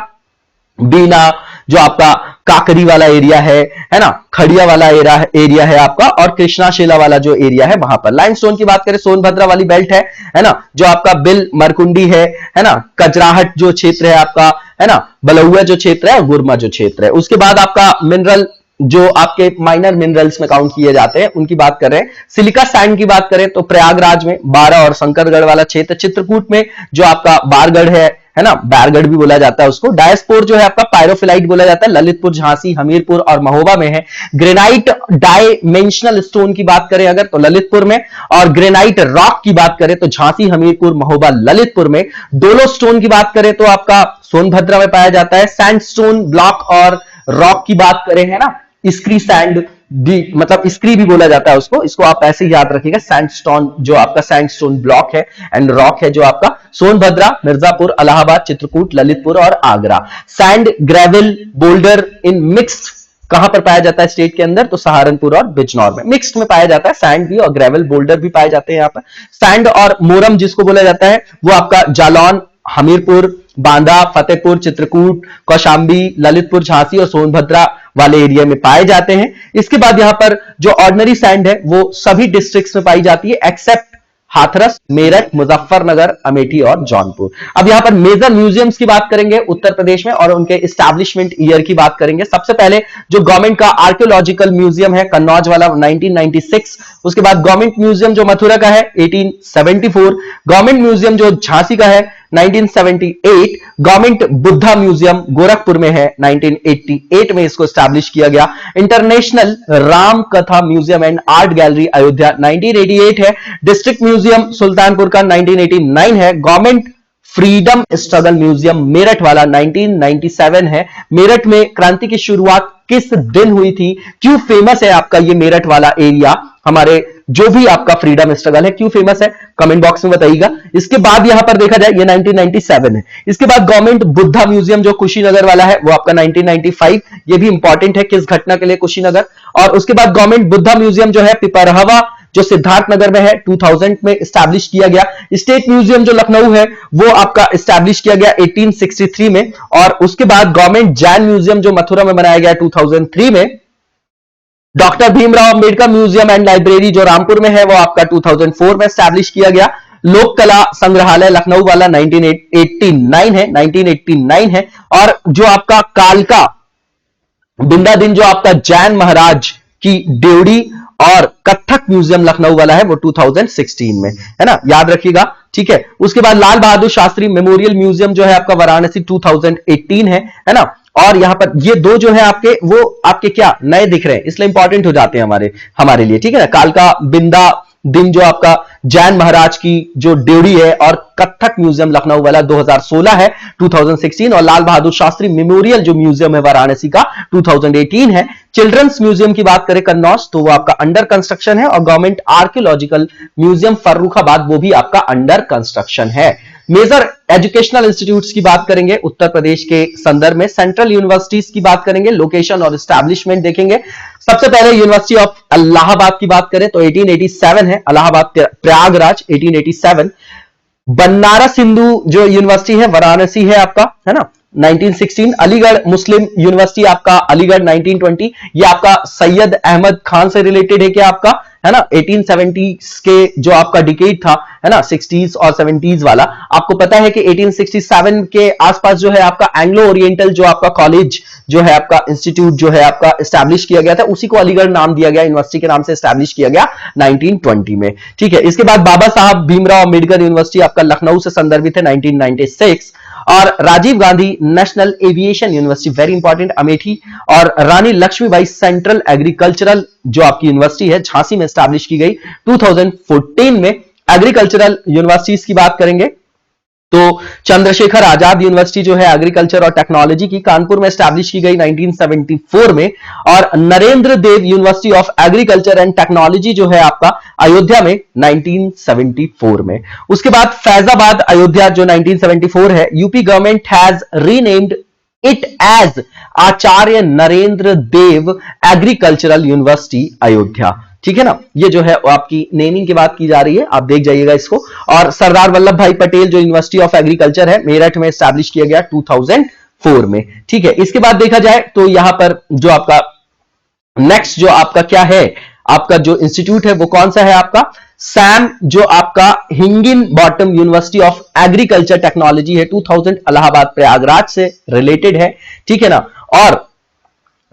बीना, जो आपका काकरी वाला एरिया है ना, खड़िया वाला एरिया है आपका, और कृष्णाशिला वाला जो एरिया है वहां पर। लाइमस्टोन की बात करें सोनभद्रा वाली बेल्ट है ना, जो आपका बिल मरकुंडी है ना, कजराहट जो क्षेत्र है आपका, है ना, बलौआ जो क्षेत्र है और गुरमा जो क्षेत्र है। उसके बाद आपका मिनरल जो आपके माइनर मिनरल्स में काउंट किए जाते हैं उनकी बात कर रहे हैं। सिलिका सैंड की बात करें तो प्रयागराज में, बारा और शंकरगढ़ वाला क्षेत्र, चित्रकूट में जो आपका बारगढ़ है ना, बैरगढ़ भी बोला जाता है उसको। डायस्पोर जो है आपका पायरोफिलाइट बोला जाता है, ललितपुर, झांसी, हमीरपुर और महोबा में है। ग्रेनाइट डायमेंशनल स्टोन की बात करें अगर तो ललितपुर में, और ग्रेनाइट रॉक की बात करें तो झांसी, हमीरपुर, महोबा, ललितपुर में। डोलो स्टोन की बात करें तो आपका सोनभद्रा में पाया जाता है। सैंडस्टोन ब्लॉक और रॉक की बात करें, है ना, स्क्री सैंड मतलब स्क्री भी बोला जाता है उसको, इसको आप ऐसे याद रखिएगा। सैंडस्टोन जो आपका सैंडस्टोन ब्लॉक है एंड रॉक है जो आपका सोनभद्रा, मिर्जापुर, इलाहाबाद, चित्रकूट, ललितपुर और Agra. Sand, gravel, boulder in mixed कहां पर पाया जाता है स्टेट के अंदर तो सहारनपुर और बिजनौर में। मिक्स्ड में पाया जाता है, सैंड भी और ग्रेवल, बोल्डर भी पाए जाते हैं यहां पर। सैंड और मोरम जिसको बोला जाता है वो आपका जालौन, हमीरपुर, बांदा, फतेहपुर, चित्रकूट, कौशाम्बी, ललितपुर, झांसी और सोनभद्रा वाले एरिया में पाए जाते हैं। इसके बाद यहां पर जो ऑर्डिनरी सैंड है वो सभी डिस्ट्रिक्ट्स में पाई जाती है एक्सेप्ट हाथरस, मेरठ, मुजफ्फरनगर, अमेठी और जौनपुर। अब यहां पर मेजर म्यूजियम्स की बात करेंगे उत्तर प्रदेश में और उनके एस्टैब्लिशमेंट ईयर की बात करेंगे। सबसे पहले जो गवर्नमेंट का आर्कियोलॉजिकल म्यूजियम है कन्नौज वाला 1996, उसके बाद गवर्नमेंट म्यूजियम जो मथुरा का है 1874, गवर्नमेंट म्यूजियम जो झांसी का है 1978, गवर्नमेंट बुद्धा म्यूजियम गोरखपुर में है 1988 में इसको एस्टैब्लिश किया गया। इंटरनेशनल राम कथा museum and art gallery Ayodhya 1988 है। डिस्ट्रिक्ट म्यूजियम सुल्तानपुर का 1989 है। Government freedom struggle museum Meerut वाला 1997 है। मेरठ में क्रांति की शुरुआत किस दिन हुई थी, क्यों फेमस है आपका ये मेरठ वाला एरिया, हमारे जो भी आपका फ्रीडम स्ट्रगल है क्यों फेमस है, कमेंट बॉक्स में बताइएगा। इसके बाद यहां पर देखा जाए ये 1997 है। इसके बाद गवर्नमेंट बुद्धा म्यूजियम जो कुशीनगर वाला है वो आपका 1995, ये भी इंपॉर्टेंट है किस घटना के लिए कुशीनगर। और उसके बाद गवर्नमेंट बुद्धा म्यूजियम जो है पिपरहवा जो सिद्धार्थनगर में है 2000 में एस्टैब्लिश किया गया। स्टेट म्यूजियम जो लखनऊ है वो आपका एस्टैब्लिश किया गया 1863 में। और उसके बाद गवर्नमेंट जैन म्यूजियम जो मथुरा में बनाया गया 2003 में। Doctor Bhimrao Ambedkar museum and library जो रामपुर में है वो आपका 2004 में एस्टैब्लिश किया गया। लोक कला संग्रहालय लखनऊ वाला 1989 है। और जो आपका कालका बिंदादिन जो आपका जैन महाराज की ड्योढ़ी और कथक म्यूजियम लखनऊ वाला है वो 2016 में, है ना, याद रखिएगा, ठीक है। उसके बाद लाल बहादुर शास्त्री मेमोरियल म्यूजियम जो है आपका वाराणसी 2018 है ना। और यहां पर ये दो जो है आपके वो आपके क्या नए दिख रहे हैं इसलिए इंपॉर्टेंट हो जाते हैं हमारे लिए, ठीक है ना। कालका बिंदा दिन जो आपका जैन महाराज की जो ड्योढ़ी है और कथक म्यूजियम लखनऊ वाला 2016 है 2016। और लाल बहादुर शास्त्री मेमोरियल जो म्यूजियम है वाराणसी का 2018 है। चिल्ड्रंस म्यूजियम की बात करें कन्नौज तो वो आपका अंडर कंस्ट्रक्शन है। और गवर्नमेंट आर्कियोलॉजिकल म्यूजियम फर्रुखाबाद वो भी आपका अंडर कंस्ट्रक्शन है। मेजर एजुकेशनल इंस्टीट्यूट्स की बात करेंगे उत्तर प्रदेश के संदर्भ में। सेंट्रल यूनिवर्सिटीज की बात करेंगे, लोकेशन और एस्टैब्लिशमेंट देखेंगे। सबसे पहले यूनिवर्सिटी ऑफ इलाहाबाद की बात करें तो 1887 है, इलाहाबाद प्रयागराज 1887। बनारस हिंदू जो यूनिवर्सिटी है वाराणसी है आपका, है ना, 1916। अलीगढ़ मुस्लिम यूनिवर्सिटी आपका अलीगढ़ 1920, ये आपका सैयद अहमद खान से रिलेटेड है क्या आपका, है ना, 1870s के जो आपका डिकेड था, है ना, 60s और 70s वाला। आपको पता है कि 1867 के आसपास जो है आपका एंग्लो ओरिएंटल जो आपका कॉलेज जो है आपका इंस्टीट्यूट जो है आपका एस्टैब्लिश किया गया था, उसी को अलीगढ़ नाम दिया गया, यूनिवर्सिटी के नाम से एस्टैब्लिश किया गया 1920 में, ठीक है। इसके बाद बाबा साहब भीमराव अंबेडकर यूनिवर्सिटी आपका लखनऊ से संदर्भित है 1996। और Rajiv Gandhi national aviation university, very important, Amethi, और रानी लक्ष्मीबाई सेंट्रल एग्रीकल्चरल जो आपकी यूनिवर्सिटी है झांसी में स्टैब्लिश की गई 2014 में। एग्रीकल्चरल यूनिवर्सिटीज की बात करेंगे तो चंद्रशेखर आजाद यूनिवर्सिटी जो है एग्रीकल्चर और टेक्नोलॉजी की, कानपुर में स्टैब्लिश की गई 1974 में, और Narendra Dev University of Agriculture and Technology जो है आपका अयोध्या में 1974 में। उसके बाद फैजाबाद अयोध्या जो 1974 है, UP government has renamed it as Acharya Narendra Dev agricultural university Ayodhya, ठीक है ना। ये जो है आपकी नेमिंग की बात की जा रही है, आप देख जाइएगा इसको। और सरदार वल्लभ भाई पटेल जो यूनिवर्सिटी ऑफ एग्रीकल्चर है मेरठ में स्टैब्लिश किया गया 2004 में, ठीक है। इसके बाद देखा जाए तो यहां पर जो आपका नेक्स्ट जो आपका क्या है, आपका जो इंस्टीट्यूट है वो कौन सा है आपका, सैम जो आपका Higginbottom University of Agriculture Technology है 2000 इलाहाबाद प्रयागराज से रिलेटेड है, ठीक है ना। और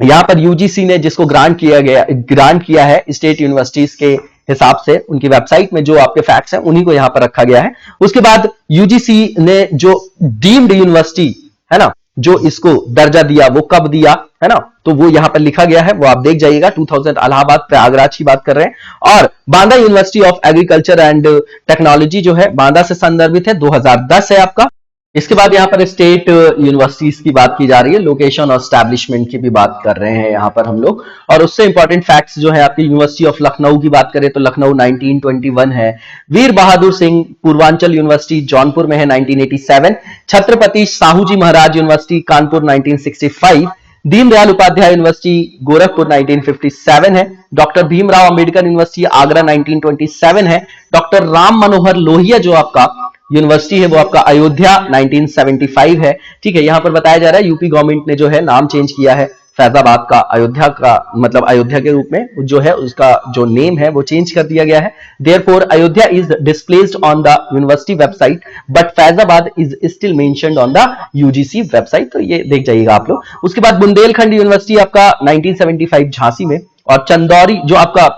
यहां पर यूजीसी ने जिसको ग्रांट किया है स्टेट यूनिवर्सिटीज के हिसाब से, उनकी वेबसाइट में जो आपके फैक्ट्स हैं उन्हीं को यहां पर रखा गया है। उसके बाद यूजीसी ने जो डीम्ड यूनिवर्सिटी है ना, जो इसको दर्जा दिया वो कब दिया है ना, तो वो यहां पर लिखा गया है, वो आप देख जाइएगा। 2000 इलाहाबाद प्रयागराज की बात कर रहे हैं। और Banda university of Agriculture and Technology जो है बांदा से संदर्भित है, 2010 है आपका। इसके बाद यहां पर स्टेट यूनिवर्सिटीज की बात की जा रही है, लोकेशन और एस्टैब्लिशमेंट की भी बात कर रहे हैं यहां पर हम लोग। और उससे इंपॉर्टेंट फैक्ट्स जो है आपकी यूनिवर्सिटी ऑफ लखनऊ की बात करें तो लखनऊ 1921 है। वीर बहादुर सिंह पूर्वांचल यूनिवर्सिटी जौनपुर में है 1987। छत्रपति साहू जी महाराज यूनिवर्सिटी कानपुर 1965। दीनदयाल उपाध्याय यूनिवर्सिटी गोरखपुर 1957 है। डॉक्टर भीमराव अंबेडकर यूनिवर्सिटी आगरा 1927 है। डॉक्टर राम मनोहर लोहिया जो आपका यूनिवर्सिटी है वो आपका अयोध्या 1975 है, ठीक है। यहां पर बताया जा रहा है यूपी गवर्नमेंट ने जो है नाम चेंज किया है फैजाबाद का अयोध्या का, मतलब अयोध्या के रूप में जो है उसका जो नेम है वो चेंज कर दिया गया है। Therefore Ayodhya is displaced on the university website but Faizabad is still mentioned on the UGC website, तो ये देख जाइएगा आप लोग। उसके बाद बुंदेलखंड यूनिवर्सिटी आपका 1975 झांसी में। और चंदौरी जो आपका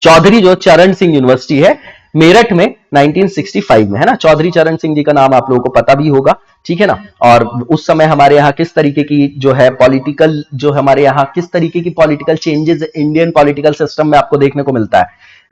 चौधरी जो चरण सिंह यूनिवर्सिटी है मेरठ में 1965 में, है ना। चौधरी चरण सिंह जी का नाम आप लोगों को पता भी होगा, ठीक है ना। और उस समय हमारे यहाँ किस तरीके की जो है पॉलिटिकल, जो हमारे यहाँ किस तरीके की political changes Indian political system में आपको देखने को मिलता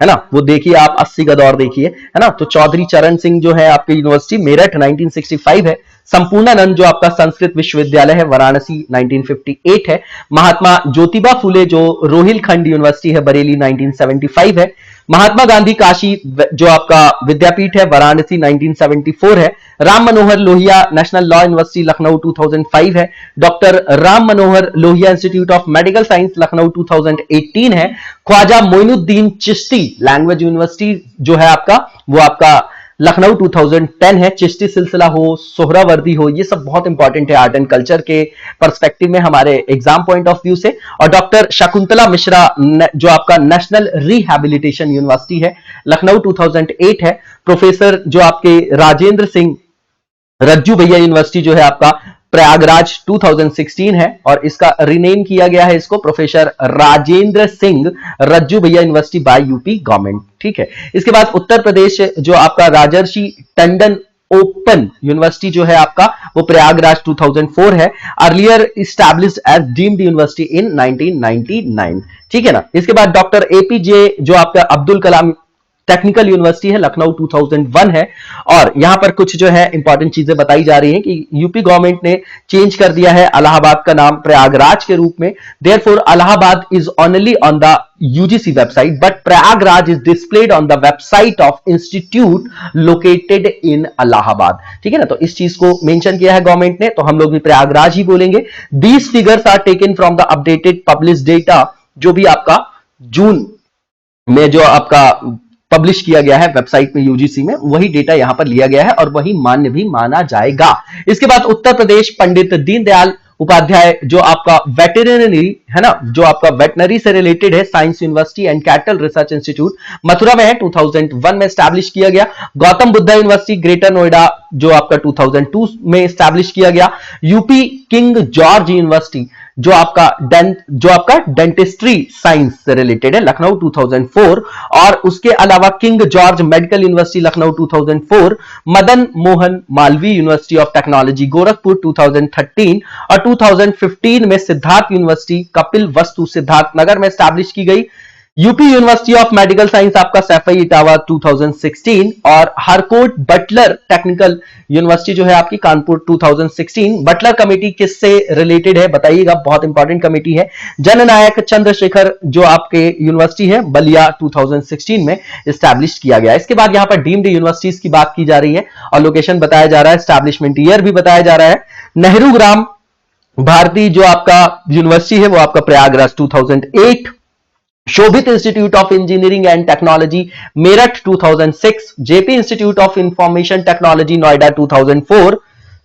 है ना। वो देखिए आप 80 का दौर देखिए, है ना। तो चौधरी चरण सिंह जो है आपकी यूनिवर्सिटी मेरठ 1965 है। संपूर्णानंद जो आपका संस्कृत विश्वविद्यालय है वाराणसी 1958 है। महात्मा ज्योतिबा फुले जो रोहिलखंड यूनिवर्सिटी है बरेली 1975 है। महात्मा गांधी काशी जो आपका विद्यापीठ है वाराणसी 1974 है। Ram Manohar Lohia National Law University Lucknow 2005 है। Doctor Ram Manohar Lohia Institute of Medical Science Lucknow 2018 है। ख्वाजा मोइनुद्दीन चिश्ती लैंग्वेज यूनिवर्सिटी जो है आपका वो आपका लखनऊ 2010 है। चिश्ती सिलसिला हो, सोहरावर्दी हो, ये सब बहुत इंपॉर्टेंट है आर्ट एंड कल्चर के पर्सपेक्टिव में हमारे एग्जाम पॉइंट ऑफ व्यू से। और डॉक्टर शकुंतला मिश्रा जो आपका नेशनल रिहैबिलिटेशन यूनिवर्सिटी है लखनऊ 2008 है। प्रोफेसर जो आपके राजेंद्र सिंह रज्जू भैया यूनिवर्सिटी जो है आपका प्रयागराज 2016 है और इसका रीनेम किया गया है इसको प्रोफेसर राजेंद्र सिंह रज्जू भैया यूनिवर्सिटी बाय यूपी गवर्नमेंट, ठीक है। इसके बाद उत्तर प्रदेश जो आपका राजर्षि टंडन ओपन यूनिवर्सिटी जो है आपका वो प्रयागराज 2004 है। Earlier established as deemed university in 1999, ठीक है ना। इसके बाद डॉक्टर एपीजे जो आपका अब्दुल कलाम टेक्निकल यूनिवर्सिटी है लखनऊ 2001 है। और यहां पर कुछ जो है इंपॉर्टेंट चीजें बताई जा रही हैं कि यूपी गवर्नमेंट ने चेंज कर दिया है इलाहाबाद का नाम प्रयागराज के रूप में। Therefore Allahabad is only on the UGC website but Prayagraj is displayed on the website of institute located in Allahabad, ठीक है ना। तो इस चीज को मेंशन किया है गवर्नमेंट ने, तो हम लोग भी प्रयागराज ही बोलेंगे। These figures are taken from the updated publish data जो भी आपका जून में जो आपका पब्लिश किया गया है वेबसाइट में यूजीसी में, वही डेटा यहां पर लिया गया है और वही मान्य भी माना जाएगा। इसके बाद उत्तर प्रदेश पंडित दीनदयाल उपाध्याय जो आपका वेटरनरी है ना, जो आपका वेटनरी से रिलेटेड है, science university and cattle research institute Mathura में है, 2001 में स्टैब्लिश किया गया। गौतम बुद्धा यूनिवर्सिटी ग्रेटर नोएडा जो आपका 2002 में स्टैब्लिश किया गया। यूपी किंग जॉर्ज यूनिवर्सिटी जो आपका डेंटिस्ट्री साइंस से रिलेटेड है, लखनऊ 2004। और उसके अलावा king George medical university Lucknow 2004, Madan Mohan Malviya university of technology Gorakhpur 2013 और 2015 में सिद्धार्थ यूनिवर्सिटी कपिल वस्तु सिद्धार्थनगर में स्टैब्लिश की गई। UP university of Medical science आपका सैफई इटावा 2016 और हरकोट बटलर टेक्निकल यूनिवर्सिटी जो है आपकी कानपुर 2016। बटलर कमेटी किससे रिलेटेड है बताइएगा, बहुत इंपॉर्टेंट कमेटी है। जननायक चंद्रशेखर जो आपके यूनिवर्सिटी है बलिया 2016 में स्टैब्लिश किया गया। इसके बाद यहां पर डीम्ड यूनिवर्सिटीज की बात की जा रही है और लोकेशन बताया जा रहा है, स्टैब्लिशमेंट ईयर भी बताया जा रहा है। नेहरू ग्राम भारती जो आपका यूनिवर्सिटी है वो आपका Prayagraj 2008, Shobhit Institute of Engineering and Technology Meerut 2006, JP Institute of Information Technology Noida 2004,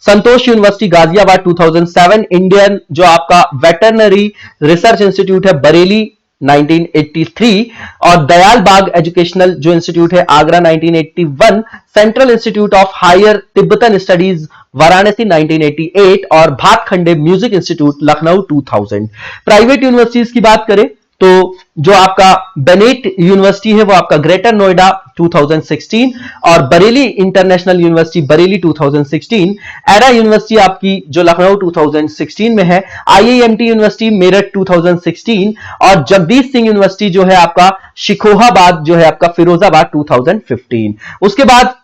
Santosh University Ghaziabad 2007, Indian जो आपका वेटरनरी रिसर्च इंस्टीट्यूट है बरेली 1983 और दयाल बाग एजुकेशनल जो इंस्टीट्यूट है Agra 1981, Central institute of Higher Tibetan Studies Varanasi 1988 और Bhatkhande music institute Lucknow 2000। Private universities की बात करें तो जो आपका बेनेट यूनिवर्सिटी है वो आपका ग्रेटर नोएडा 2016 और Bareilly international university Bareilly 2016, era university आपकी जो लखनऊ 2016 में है, आईआईएमटी यूनिवर्सिटी मेरठ 2016 और जगदीश सिंह यूनिवर्सिटी जो है आपका शिकोहाबाद जो है आपका फिरोजाबाद 2015। उसके बाद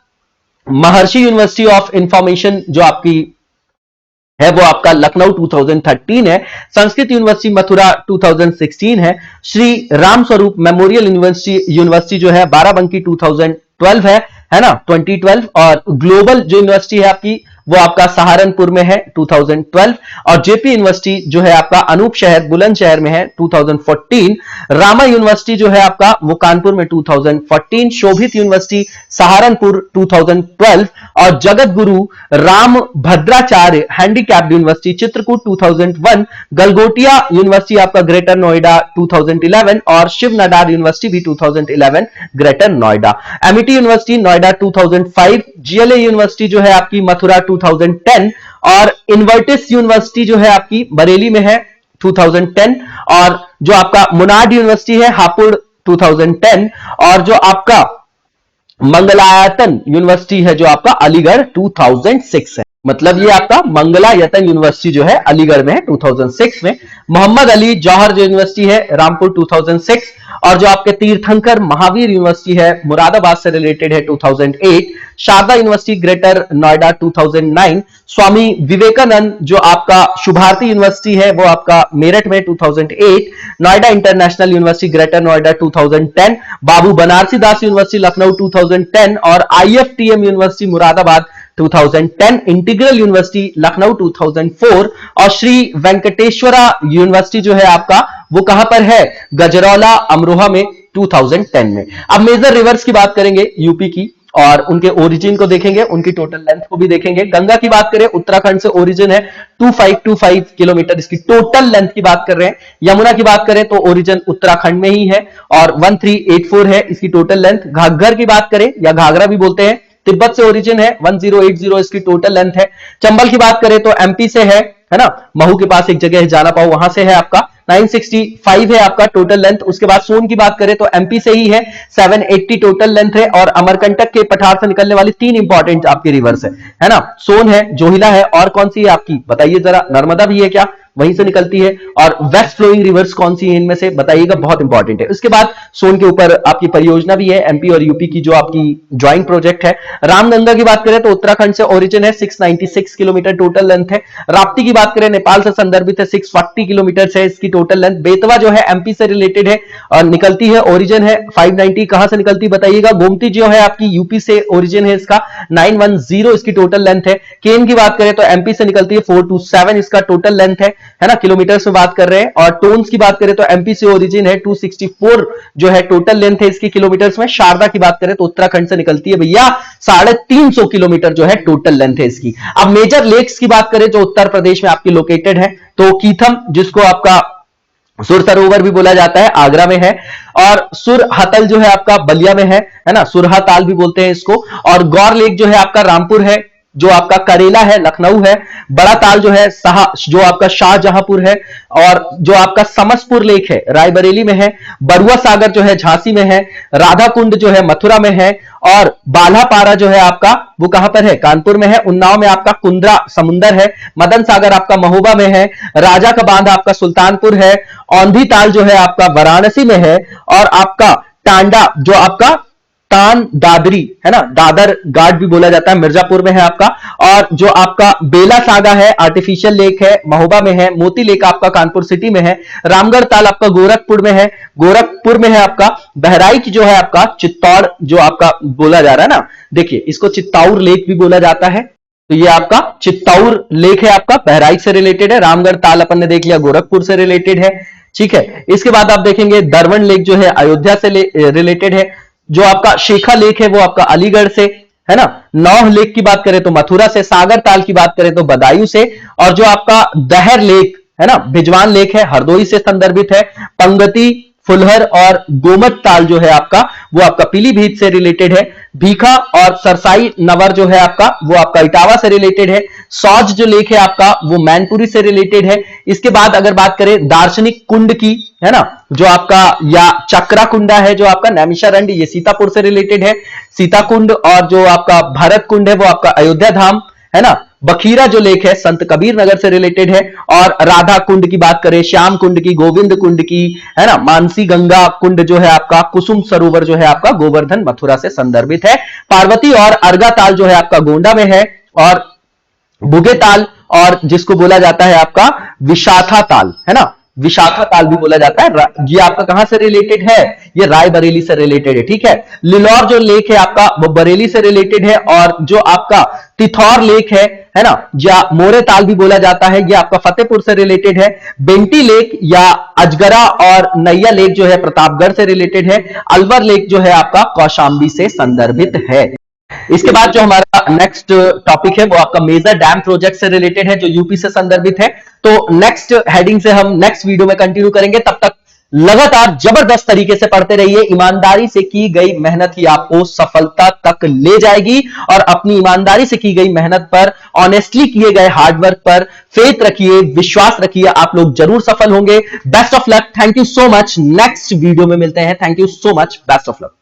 महर्षि यूनिवर्सिटी ऑफ इंफॉर्मेशन जो आपकी है वो आपका लखनऊ 2013 है। संस्कृत यूनिवर्सिटी मथुरा 2016 है। श्री राम स्वरूप मेमोरियल यूनिवर्सिटी जो है बाराबंकी 2012 है ना 2012। और ग्लोबल जो यूनिवर्सिटी है आपकी वो आपका सहारनपुर में है 2012 और जेपी यूनिवर्सिटी जो है आपका अनूप शहर बुलंदशहर में है 2014। रामा यूनिवर्सिटी जो है आपका वो कानपुर में 2014, शोभित यूनिवर्सिटी सहारनपुर 2012 और Jagat Guru Ram Bhadracharya handicapped university Chitrakoot 2001, Galgotia university आपका ग्रेटर नोएडा 2011 और शिव नडार यूनिवर्सिटी भी 2011 greater Noida. Amity university Noida 2005, GLA university जो है आपकी मथुरा 2010 और इन्वर्टिस यूनिवर्सिटी जो है आपकी बरेली में है 2010 और जो आपका मुनाड यूनिवर्सिटी है हापुड़ 2010 और जो आपका मंगलायतन यूनिवर्सिटी है जो आपका अलीगढ़ 2006 है। मतलब ये आपका मंगलायतन यूनिवर्सिटी जो है अलीगढ़ में है 2006 में। मोहम्मद अली जौहर यूनिवर्सिटी है रामपुर 2006 और जो आपके तीर्थंकर महावीर यूनिवर्सिटी है मुरादाबाद से रिलेटेड है 2008, शारदा यूनिवर्सिटी ग्रेटर नोएडा 2009, स्वामी विवेकानंद जो आपका शुभारती यूनिवर्सिटी है वो आपका मेरठ में 2008, Noida International University Greater Noida 2010, Babu Banarasi Das University Lucknow 2010 और IFTM University Moradabad 2010, integral university Lucknow 2004 और श्री वेंकटेश्वरा यूनिवर्सिटी जो है आपका वो कहां पर है गजरौला अमरोहा में 2010 में। अब मेजर रिवर्स की बात करेंगे यूपी की और उनके ओरिजिन को देखेंगे, उनकी टोटल लेंथ को भी देखेंगे। गंगा की बात करें उत्तराखंड से ओरिजिन है 2525 किलोमीटर, इसकी टोटल लेंथ की बात कर रहे हैं। यमुना की बात करें तो ओरिजिन उत्तराखंड में ही है और 1384 है इसकी टोटल लेंथ। घग्गर की बात करें या घाघरा भी बोलते हैं, तिब्बत से ओरिजिन है 1080 इसकी टोटल लेंथ है। चंबल की बात करें तो एमपी से है ना, महू के पास एक जगह है जाना पाओ वहां से है आपका 965 है आपका टोटल लेंथ। उसके बाद सोन की बात करें तो एमपी से ही है 780 टोटल लेंथ है और अमरकंटक के पठार से निकलने वाली तीन इंपॉर्टेंट आपकी रिवर्स है ना, सोन है, जोहिला है और कौन सी है आपकी बताइए जरा, नर्मदा भी है क्या, वहीं से निकलती है। और वेस्ट फ्लोइंग रिवर्स कौन सी है इनमें से बताइएगा, बहुत इंपॉर्टेंट है। उसके बाद सोन के ऊपर आपकी परियोजना भी है एमपी और यूपी की जो आपकी ज्वाइंट प्रोजेक्ट है। रामगंगा की बात करें तो उत्तराखंड से ओरिजिन है 696 किलोमीटर टोटल लेंथ है। राप्ती की बात करें नेपाल से संदर्भित है 640 किलोमीटर है इसकी टोटल लेंथ। बेतवा जो है एमपी से रिलेटेड है और निकलती है, ओरिजिन है 590, कहां से निकलती बताइएगा। गोमती जो है आपकी यूपी से ओरिजिन है इसका 910 इसकी टोटल लेंथ है। केन की बात करें तो एमपी से निकलती है 427 इसका टोटल लेंथ है ना, किलोमीटर्स में बात कर रहे हैं। और टोन्स की बात करें तो एमपी से ओरिजिन है 264 जो है टोटल लेंथ है इसकी किलोमीटर्स में। शारदा की बात करें तो उत्तराखंड से निकलती है भैया 350 किलोमीटर जो है टोटल लेंथ है इसकी। अब मेजर लेक्स की बात करें जो उत्तर प्रदेश में आपकी लोकेटेड है तो कीथम जिसको आपका सुर सरोवर भी बोला जाता है, आगरा में है। और सुर हतल जो है आपका बलिया में है ना, सुरहा ताल भी बोलते हैं इसको। और गौर लेक जो है आपका रामपुर है, जो आपका करेला है लखनऊ है। बड़ा ताल जो है जो आपका शाहजहांपुर है। और जो आपका समसपुर लेक है रायबरेली में है। बरुआ सागर जो है झांसी में है। राधा कुंड जो है मथुरा में है। और बालापारा जो है आपका वो कहां पर है, कानपुर में है। उन्नाव में आपका कुंद्रा समुंदर है। मदन सागर आपका महोबा में है। राजा का बांध आपका सुल्तानपुर है। औंधी ताल जो है आपका वाराणसी में है। और आपका टांडा जो आपका तान दादरी है ना, दादर घाट भी बोला जाता है, मिर्जापुर में है आपका। और जो आपका बेला सागा है आर्टिफिशियल लेक है, महोबा में है। मोती लेक आपका कानपुर सिटी में है। रामगढ़ ताल आपका गोरखपुर में है, गोरखपुर में है आपका। बहराइच जो है आपका चित्तौड़ जो आपका बोला जा रहा है ना, देखिए इसको चित्ताउर लेक भी बोला जाता है। तो ये आपका चित्ताउर लेक है आपका, बहराइच से रिलेटेड है। रामगढ़ ताल अपन ने देख लिया, गोरखपुर से रिलेटेड है, ठीक है। इसके बाद आप देखेंगे दरवण लेक जो है अयोध्या से रिलेटेड है। जो आपका शेखा लेक है वो आपका अलीगढ़ से है ना। नौह लेक की बात करें तो मथुरा से। सागर ताल की बात करें तो बदायूं से। और जो आपका दहर लेक है ना, भिजवान लेक है, हरदोई से संदर्भित है। पंगती, फुलहर और गोमत ताल जो है आपका वो आपका पीलीभीत से रिलेटेड है। भीखा और सरसाई नवर जो है आपका वो आपका इटावा से रिलेटेड है। सौज जो लेक है आपका वो मैनपुरी से रिलेटेड है। इसके बाद अगर बात करें दार्शनिक कुंड की है ना, जो आपका या चक्रा कुंडा है जो आपका नैमिषारण्य, ये सीतापुर से रिलेटेड है। सीता कुंड और जो आपका भरत कुंड है वो आपका अयोध्या धाम है ना। बखीरा जो लेक है संत कबीर नगर से रिलेटेड है। और राधा कुंड की बात करें, श्याम कुंड की, गोविंद कुंड की है ना, मानसी गंगा कुंड जो है आपका, कुसुम सरोवर जो है आपका गोवर्धन मथुरा से संदर्भित है। पार्वती और अर्गा ताल जो है आपका गोंडा में है। और बुगे ताल और जिसको बोला जाता है आपका विशाखा ताल है ना, विशाखा ताल भी बोला जाता है, ये आपका कहां से रिलेटेड है, ये रायबरेली से रिलेटेड है, ठीक है। लिलौर जो लेक है आपका वो बरेली से रिलेटेड है। और जो आपका तिथौर लेक है ना, या मोरे ताल भी बोला जाता है, ये आपका फतेहपुर से रिलेटेड है। बेंटी लेक या अजगरा और नैया लेक जो है प्रतापगढ़ से रिलेटेड है। अलवर लेक जो है आपका कौशाम्बी से संदर्भित है। इसके बाद जो हमारा नेक्स्ट टॉपिक है वो आपका मेजर डैम प्रोजेक्ट से रिलेटेड है, जो यूपी से संदर्भित है। तो नेक्स्ट हेडिंग से हम नेक्स्ट वीडियो में कंटिन्यू करेंगे। तब तक लगातार जबरदस्त तरीके से पढ़ते रहिए। ईमानदारी से की गई मेहनत ही आपको सफलता तक ले जाएगी। और अपनी ईमानदारी से की गई मेहनत पर, ऑनेस्टली किए गए हार्डवर्क पर फेथ रखिए, विश्वास रखिए, आप लोग जरूर सफल होंगे। Best of luck, thank you so much. Next video में मिलते हैं। Thank you so much, best of luck.